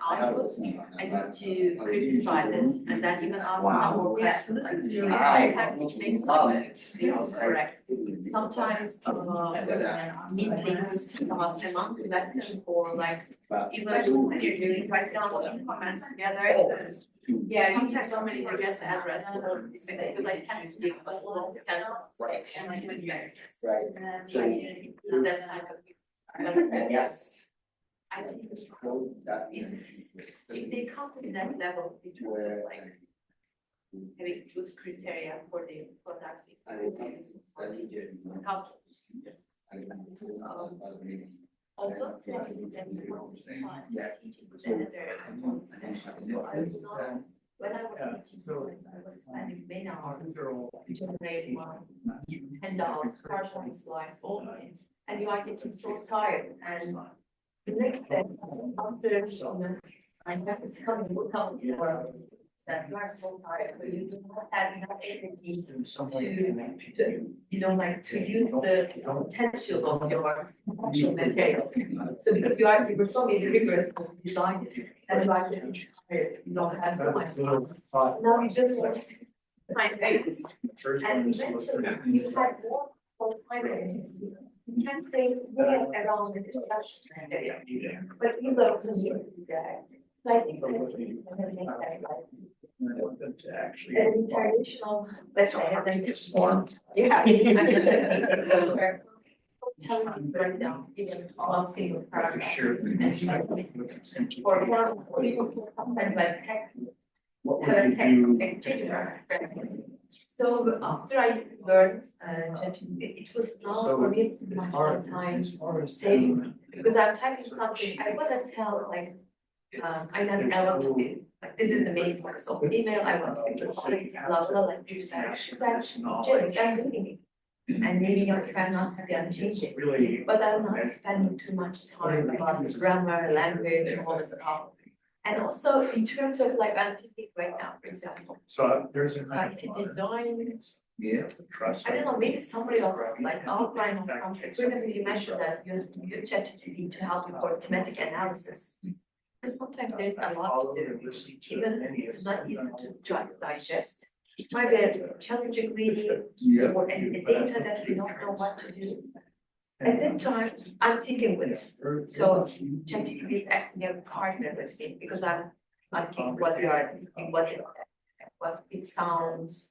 output, I need to criticize it, and then even ask some more questions. So this is really sometimes which makes things correct. Sometimes meetings among the lesson or like even when you're doing write down all the comments together. Yeah, sometimes somebody forget to address because I tend to speak a long sentence and I do it so I didn't do that type of. Yes. I think if they come to that level, it will like having those criteria for the products. Although when I was teaching students, I was spending many hours to generate handouts, PowerPoint slides, all things, and you are getting so tired and. The next day, after I have this coming will come to the world that you are so tired, but you do not have enough energy to like to use the potential of your actual materials. So because you were so many rigorous design and you are getting tired, you don't have so much time. Now you just want time things. And eventually you have more time. You can say more around this discussion area, but you learn to do that. So I think that we can make that like an international, let's say, I think it's one. Yeah. Telling you right now, even on single paragraph. Or people sometimes like text, have a text exchange. So after I learned it was now for me my hard time saving because I'm typing something I want to tell like I want to be like this is the main focus of the email I want to be polite, blah blah like you said exactly and maybe I'm trying not to be changing but I'm not spending too much time about the grammar, language, all the stuff. And also in terms of like I'm thinking right now, for example. So there's a. If you design, Yeah. Trust. I don't know, maybe somebody else like outline of something. For example, you mentioned that you use ChatGPT to help you for thematic analysis. Because sometimes there's a lot to do. Even it's not easy to digest. It might be challenging reading or any data that you don't know what to do. At that time, I'm thinking with it. So ChatGPT is acting as a partner with me because I'm asking what you are thinking, what it sounds.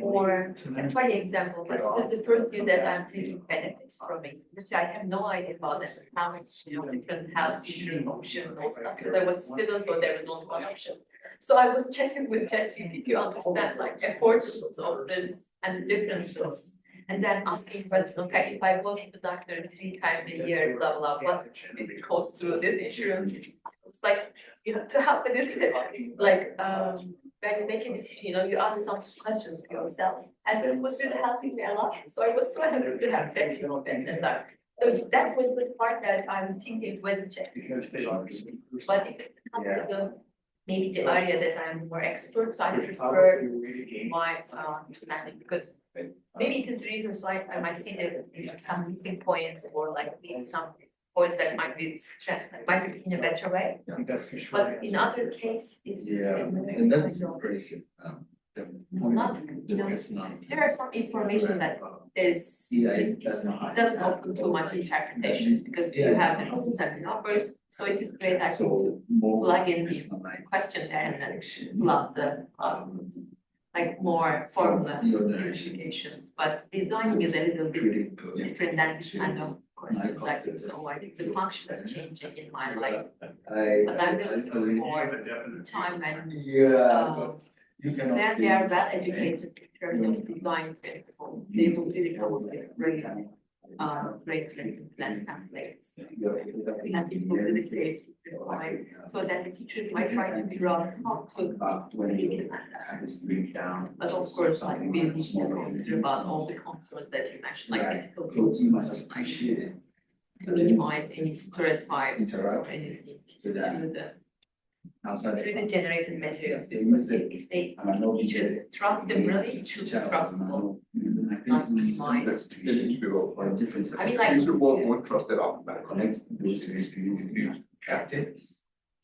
Or a funny example, but this is the first year that I'm taking benefits from it, which I have no idea about that. How it's different health insurance options and stuff, because I was student, so there was only one option. So I was chatting with ChatGPT to understand like the importance of this and the differences. And then asking questions, okay, if I go to the doctor 3 times a year, blah, blah, what it costs through this insurance? It's like, you have to help with this, like, when you make a decision, you ask some questions to yourself. And it was really helping me a lot. So I was so happy to have that, and that. So that was the part that I'm thinking when checking. But if it comes to the, maybe the area that I'm more expert, so I prefer my understanding because maybe it is the reason so I might see that some missing points or like some points that might be in a better way. But in other case, And that's crazy. Not, there are some information that is it doesn't open too much interpretations because you have the rules and the numbers. So it is great I think to plug in the question there and then plug the like more formula verifications, but designing is a little bit different than I know course like so I think the function is changing in my life. But I'm really looking for time and when they are well educated in terms of design principle, they will really come up with great plan templates. We have people really serious so that the teacher might try to figure out how to implement that. But of course, like we need to consider about all the concerns that you mentioned, like ethical concerns, like to minimize any stereotypes or anything through the generated materials. Because if they teachers trust them really, it should be trustable. Not minimize. I mean, like User won't trust it automatically. Connects those experiences captive.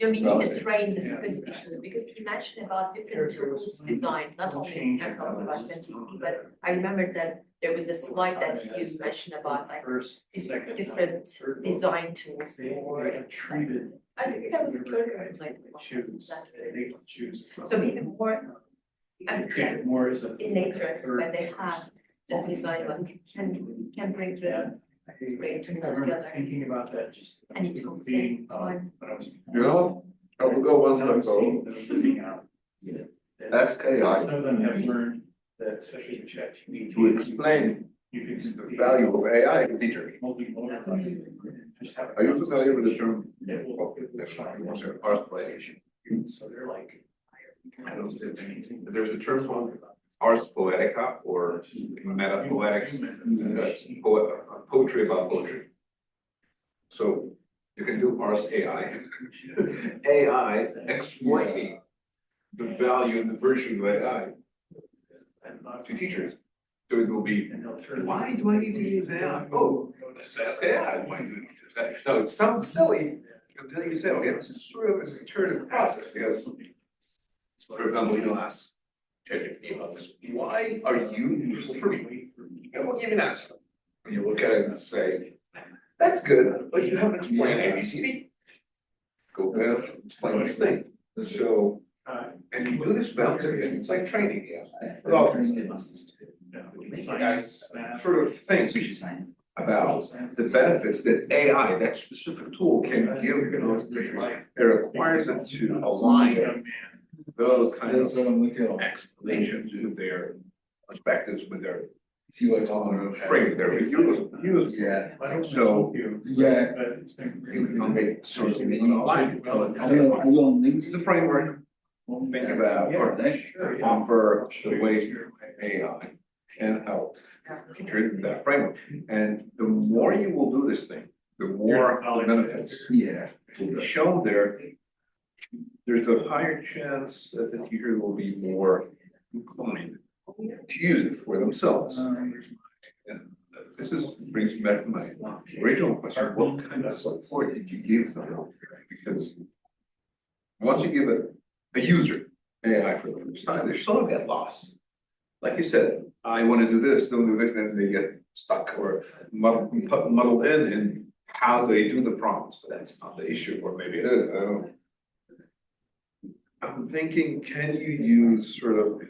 we need to train the specific tool, because you mentioned about different tools design, not only in terms of about GenAI, but I remember that there was a slide that you mentioned about like different design tools for. I think that was good, like. So maybe more, Treat it more as a. in nature, when they have this design, like can bring the great tools I remember together. thinking about that just. And it took same time. When I was. You know, I will go one step Seeing forward. those living out. Ask AI Some of them have learned that, especially the ChatGPT. to explain You can. the value of AI to teachers. Just have. Are you familiar with the term? Yeah. Art play. So they're like. I don't know, there's a term called ars poetica or meta poetics, that's poetry about poetry. So you can do ars AI, AI explaining the value and the virtues of AI to teachers. So it will be, why do I need to use AI? Oh, let's ask AI, why do I need to use that? No, it sounds silly until you say, okay, this is sort of an iterative process, because for example, you'll ask ChatGPT about this, why are you using free? And we'll give you an answer. And you look at it and say, that's good, but you haven't explained ABCD. Go ahead and explain this thing. So, and you do this well, it's like training. Well, sort of things about the benefits that AI, that specific tool can give those teachers. It requires them to align those kind of explanations with their perspectives, with their frame, their views. Yeah. So, Yeah. you can make sort of align. don't think. This is the framework. Think about or offer the ways AI can help teachers in that framework. And the more you will do this thing, the more benefits Yeah. will be shown there. There's a higher chance that the teacher will be more inclined to use it for themselves. And this brings me back to my original question, what kind of support did you give them? Because once you give a user AI for the first time, they sort of get lost. Like you said, I want to do this, don't do this, then they get stuck or muddled in how they do the prompts, but that's not the issue, or maybe it is, I don't know. I'm thinking, can you use sort of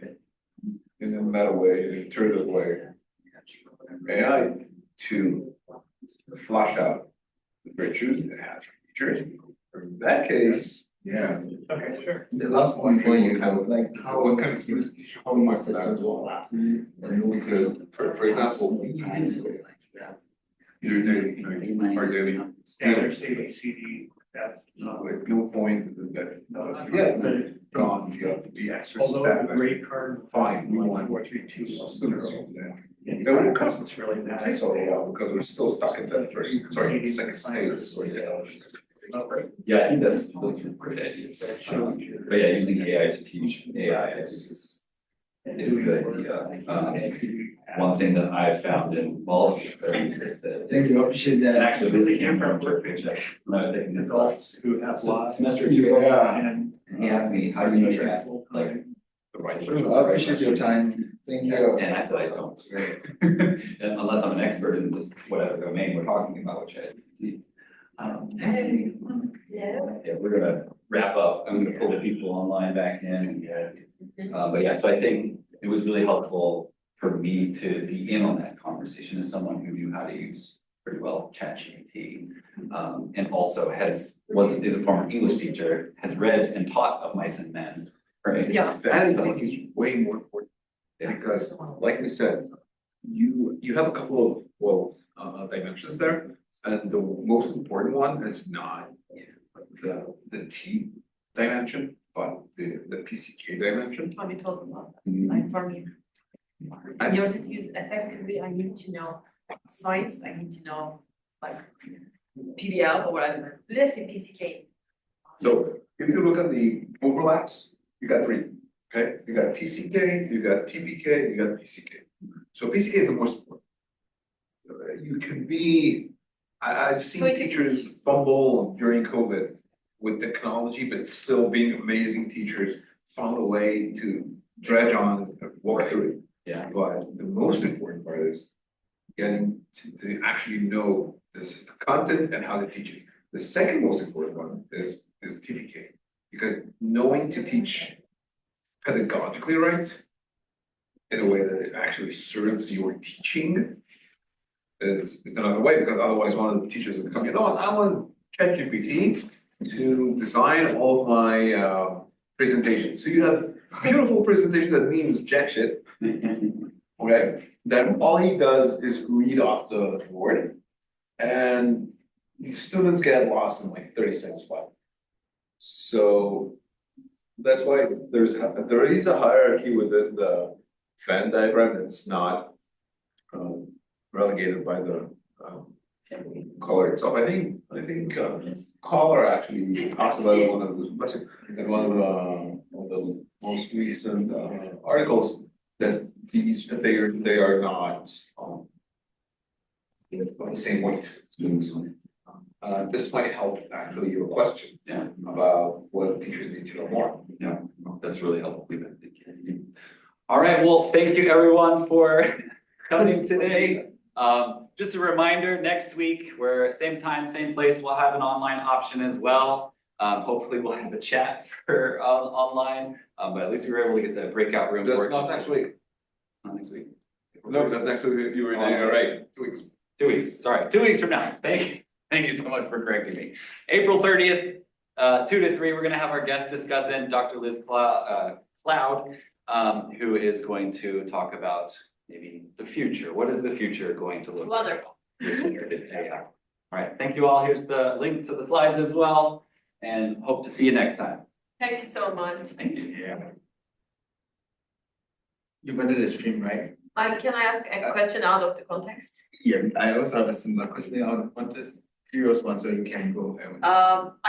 in a meta way, in an iterative way, AI to flush out the virtues it has for teachers? In that case, yeah. Okay, sure. The last one for you, like What kind of students teach how your systems will last. Because for example, you're doing, are doing Standards, ABCD, that. with no point that, yeah, gone, you have to be extra Although the step. grade card. Fine, we want 4, 3, 2, students 0. use that. In That will practice, come. it's really It nice. takes a while because we're still stuck at that first, sorry, second stage, or Yeah, I think those are great ideas. But yeah, using AI to teach AI is a good idea. One thing that I've found in multiple studies is that Thank you, I appreciate and that. actually this is different work paycheck. When I was taking the class, Adults who have lost. semester Yeah. and he asked me, how do you measure like the right? I appreciate your time, thank you. And I said, I don't. And unless I'm an expert in this, whatever domain we're talking about, which I see. Hey, yeah, we're gonna wrap up. I'm gonna pull the people online back in. But yeah, so I think it was really helpful for me to be in on that conversation as someone who knew how to use pretty well ChatGPT. And also is a former English teacher, has read and taught Of Mice and Men, right? Yeah. That I think is way more important, because like we said, you have a couple of, dimensions there. And the most important one is not the T dimension, but the PCK dimension. What we talked about, Mm. like for me. I'm In order to use effectively, I need to know science, I need to know like PBL or whatever, let's say PCK. So if you look at the overlaps, you got three, okay? You got TCK, you got TPK, you got PCK. So PCK is the most important. You can be, I've seen So it is- teachers fumble during COVID with technology, but still being amazing teachers, found a way to dredge on, and walk through it. Yeah. But the most important part is getting to actually know this content and how to teach it. The second most important one is TPK, because knowing to teach pedagogically right in a way that it actually serves your teaching is another way, because otherwise one of the teachers would come in, oh, I want ChatGPT to design all of my presentations. So you have a beautiful presentation that means jack shit, okay? Then all he does is read off the board, and the students get lost in like 30 seconds flat. So that's why there is a hierarchy within the Venn diagram that's not relegated by the color itself. I think color actually talks about it in one of the in one of the most recent articles that they are not the same weight students. This might help actually your question about what teachers need to know more. Yeah, that's really helpful. All right, well, thank you everyone for coming today. Just a reminder, next week, we're same time, same place, we'll have an online option as well. Hopefully we'll have a chat for online, but at least we were able to get the breakout rooms That's working. not next week. Not next week. No, that's next week, you were right, 2 weeks. 2 weeks, sorry, 2 weeks from now. Thank you so much for correcting me. April 30th, 2 to 3, we're gonna have our guest discussant, Dr. Liz Cloud, who is going to talk about maybe the future. What is the future going to look like? Wonderful. All right, thank you all. Here's the link to the slides as well, and hope to see you next time. Thank you so much. Thank you. Yeah. You've ended the stream, right? Can I ask a question out of the context? Yeah, I also have a similar question out of context, curious one, so you can go.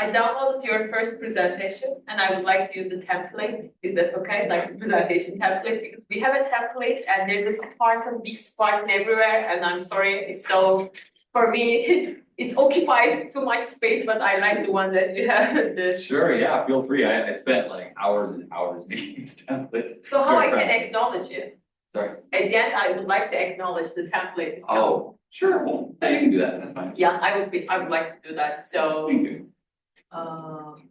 I downloaded your first presentation and I would like to use the template. Is that okay? Like the presentation template, because we have a template and there's a Spartan, big Spartan everywhere. And I'm sorry, it's so, for me, it occupies too much space, but I like the one that you have. Sure, yeah, feel free. I spent like hours and hours making this template. So how I You're can fine. acknowledge it? Sorry. At the end, I would like to acknowledge the template. Oh, sure. Well, yeah, you can do that. That's fine. Yeah, I would like to do that. So, Thank you.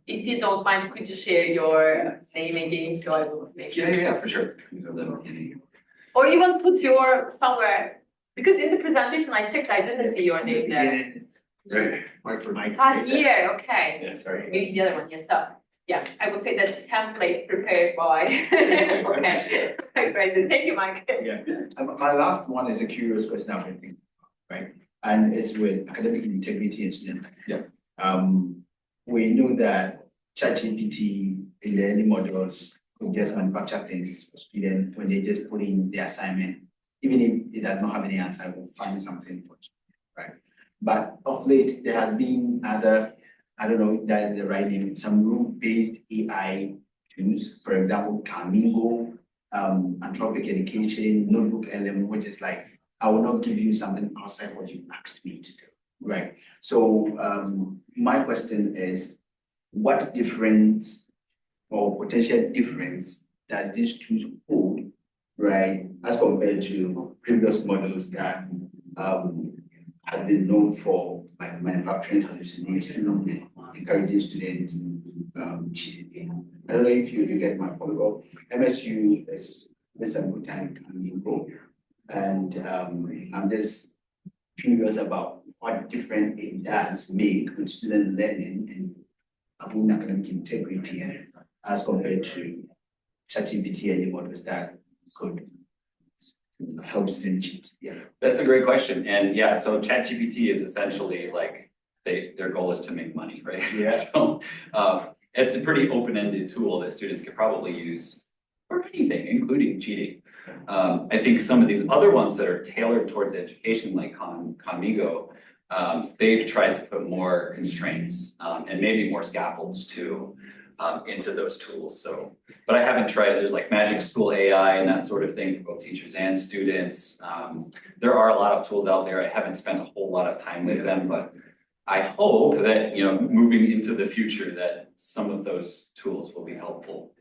if you don't mind, could you share your name again so I will make sure? Yeah, for sure. Or even put your somewhere, because in the presentation I checked, I didn't see your name there. Right, Mike for Mike. Here, okay. Yeah, sorry. Maybe the other one, yes, so, yeah, I would say that template prepared by, okay. Great, thank you, Mike. Yeah, my last one is a curious question I've been thinking, right? And it's with academic integrity and student. Yeah. We know that ChatGPT in the early models could just manufacture things for students when they just put in the assignment. Even if it does not have any answer, it will find something for students, right? But of late, there has been other, I don't know if that is the right name, some rule-based AI tools, for example, Camingo, Anthropic Education, Notebook LM, which is like, I will not give you something outside what you've asked me to do, right? So my question is, what difference or potential difference does these tools hold, right, as compared to previous models that have been known for like manufacturing hallucinations and encouraging students cheating? I don't know if you get my point. Well, MSU is some good time coming go, and I'm just curious about what difference it does make with student learning and upon academic integrity as compared to ChatGPT and the models that could help students cheat. Yeah. That's a great question. And yeah, so ChatGPT is essentially like their goal is to make money, right? Yeah. So it's a pretty open-ended tool that students could probably use for anything, including cheating. I think some of these other ones that are tailored towards education, like Conmigo, they've tried to put more constraints and maybe more scaffolds too into those tools. So, but I haven't tried. There's like Magic School AI and that sort of thing for both teachers and students. There are a lot of tools out there. I haven't spent a whole lot of time with them, but I hope that, moving into the future, that some of those tools will be helpful,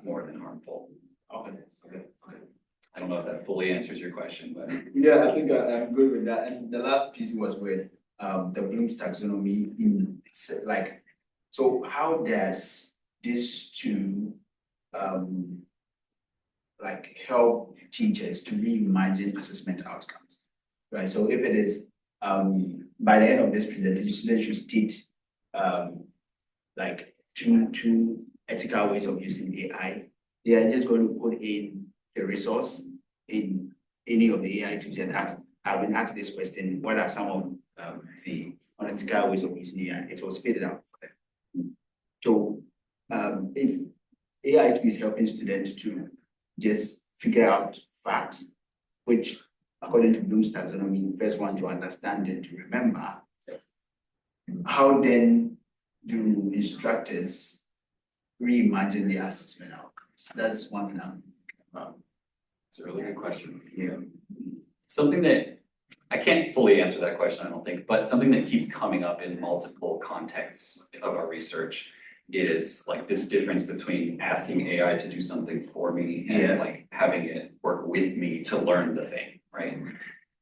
more than harmful. Okay, okay. I don't know if that fully answers your question, but. Yeah, I think I'm good with that. And the last piece was with the Bloom's taxonomy so how does this to help teachers to reimagine assessment outcomes? Right. So if it is by the end of this presentation, students should state two ethical ways of using AI. They are just going to put in the resource in any of the AI tools and ask, I've been asked this question, what are some of the unethical ways of using AI? It will spit it out for them. So if AI tool is helping students to just figure out facts, which according to Bloom's taxonomy, first one to understand and to remember, how then do instructors reimagine the assessment outcomes? That's one thing I'm thinking about. It's a really good question. Yeah. Something that, I can't fully answer that question, I don't think, but something that keeps coming up in multiple contexts of our research is like this difference between asking AI to do something for me and like having it work with me to learn the thing, right?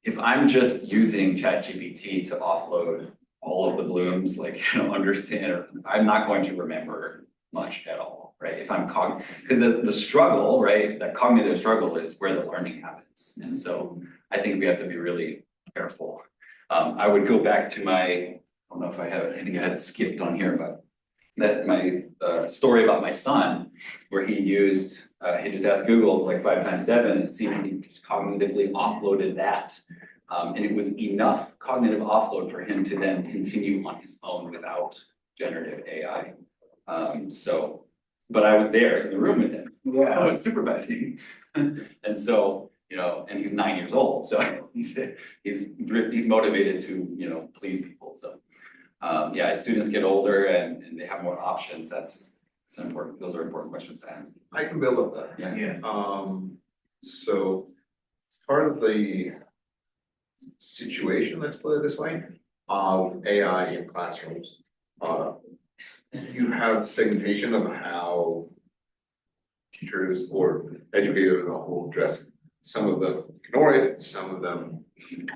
If I'm just using ChatGPT to offload all of the blooms, understand, I'm not going to remember much at all, right? If I'm because the struggle, right, that cognitive struggle is where the learning happens. And so I think we have to be really careful. I would go back to I don't know if I had it skipped on here, but my story about my son, where he just asked Google 5 times 7, and it seemed he just cognitively offloaded that. And it was enough cognitive offload for him to then continue on his own without generative AI. But I was there in the room with him. Yeah. I was supervising. And so, and he's 9 years old, so he's motivated to, please people, so. As students get older and they have more options, those are important questions to ask. I can build on that. Yeah. So part of the situation, let's put it this way, of AI in classrooms, you have segmentation of how teachers or educators as a whole address. Some of them ignore it, some of them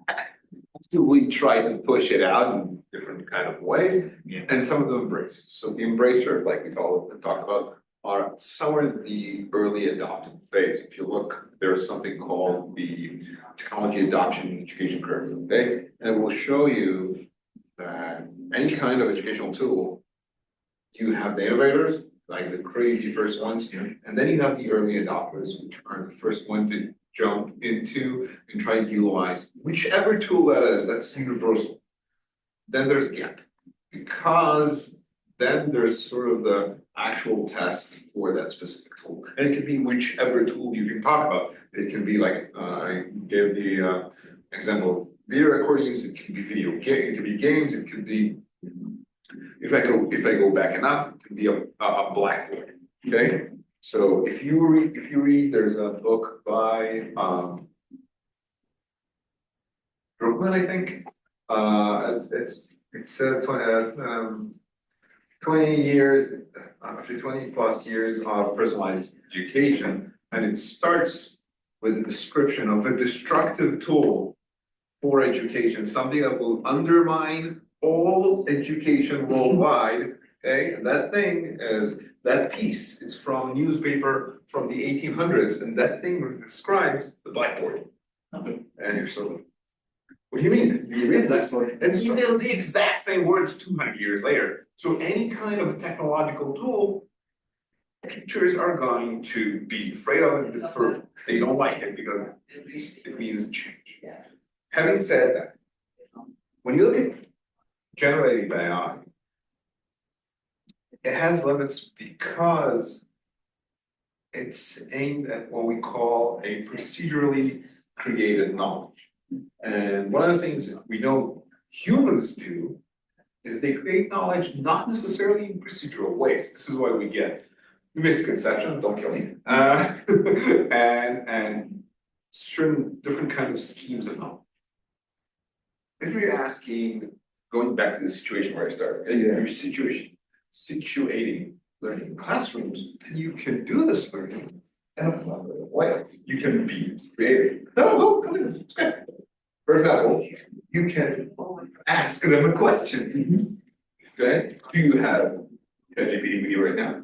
actively try to push it out in different kind of ways, and some of them embrace. So the embracers, like we talked about, are somewhere in the early adopting phase. If you look, there's something called the technology adoption and education curve, okay? And it will show you that any kind of educational tool, you have the innovators, like the crazy first ones, and then you have the early adopters, which are the first one to jump into and try to utilize whichever tool that is, that's universal. Then there's a gap, because then there's sort of the actual test for that specific tool. And it can be whichever tool you can talk about. It can be like, I gave the example of video recordings, it can be it can be games, it could be, if I go back enough, it can be a blackboard, okay? So if you read, there's a book by Brooklyn, I think. It says 20 years, actually 20 plus years of personalized education, and it starts with a description of a destructive tool for education, something that will undermine all education worldwide. Okay, and that thing is that piece. It's from a newspaper from the 1800s, and that thing describes the blackboard. And you're sort of, what do you mean? You read this, and it says the exact same words 200 years later. So any kind of technological tool, teachers are going to be afraid of it. They don't like it because it means change. Having said that, when you look at generative AI, it has limits because it's aimed at what we call a procedurally created knowledge. And one of the things that we know humans do is they create knowledge not necessarily in procedural ways. This is why we get misconceptions, don't kill me, and certain different kind of schemes of knowledge. If you're asking going back to the situation where I started, Yeah. your situating learning in classrooms, then you can do this learning in a collaborative way. You can be creative. No, come in, it's good. For example, you can ask them a question. Okay, do you have ChatGPT with you right now?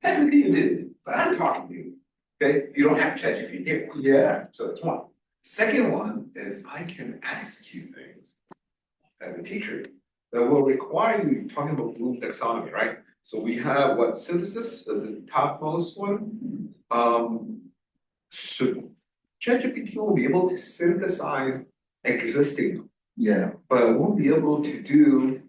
Technically you did, but I'm talking to you. Okay, you don't have ChatGPT here. Yeah. So that's one. Second one is I can ask you things as a teacher that will require you, talking about Bloom taxonomy, right? So we have what, synthesis, the topmost one. So ChatGPT will be able to synthesize existing, Yeah. but it won't be able to do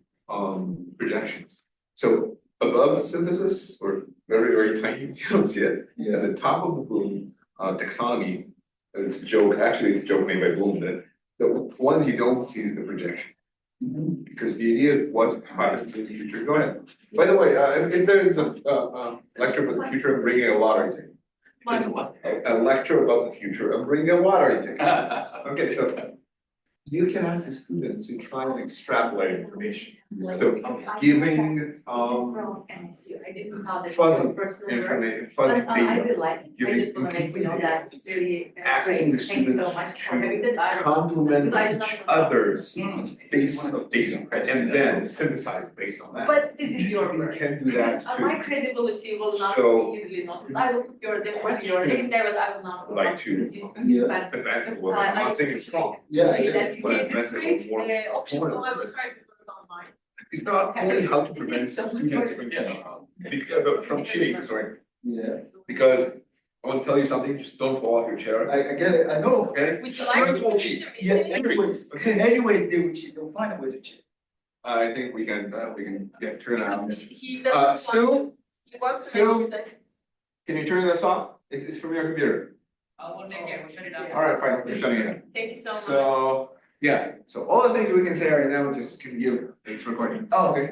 projections. So above the synthesis, or very, very tiny, you don't see it. Yeah. At the top of the Bloom taxonomy, it's a joke, actually it's a joke made by Bloom, that the ones you don't see is the projection. Because the idea is what happens in the future. Go ahead. By the way, if there is a lecture about the future, I'm bringing a lottery ticket. A lecture about the future, I'm bringing a lottery ticket. Okay, so you can ask the students to try and extrapolate information. So giving From MSU, I didn't know that. fuzzy personal work. information, fuzzy But I data. did like it, I Giving just wanna make you know incomplete that it's really Asking great, the thank you so students much for to having the dialogue. complement Because I did each not know. other's No, it's base of data and then synthesize based on that. But this is your You work. can do that Because, my too. credibility will not So, be easily noticed, I will put your question name there, but I will not. like to because you Yeah. spent- Advance the work, I'm not saying it's wrong. Yeah, I Okay, get that it. you But gave advance this it great more option, so I will forward. try to put it on mine. It's not only how to prevent So much students work. from getting, from cheating, sorry, Yeah. because I want to tell you something, just don't fall off your chair, I get it. I know. okay? Would you like Students to will cheat? cheat. Yeah, anyways, anyways, they will cheat. They'll find a way to cheat. I think we can get turn around. Because he doesn't want Sue? to- he wants to make Sue? sure that. Can you turn this off? It's from your computer. We'll take care, we'll shut it down. All right, fine, we're shutting it down. Thank you so much. So, yeah, so all the things we can say right now, just can give, it's recording. Oh, okay.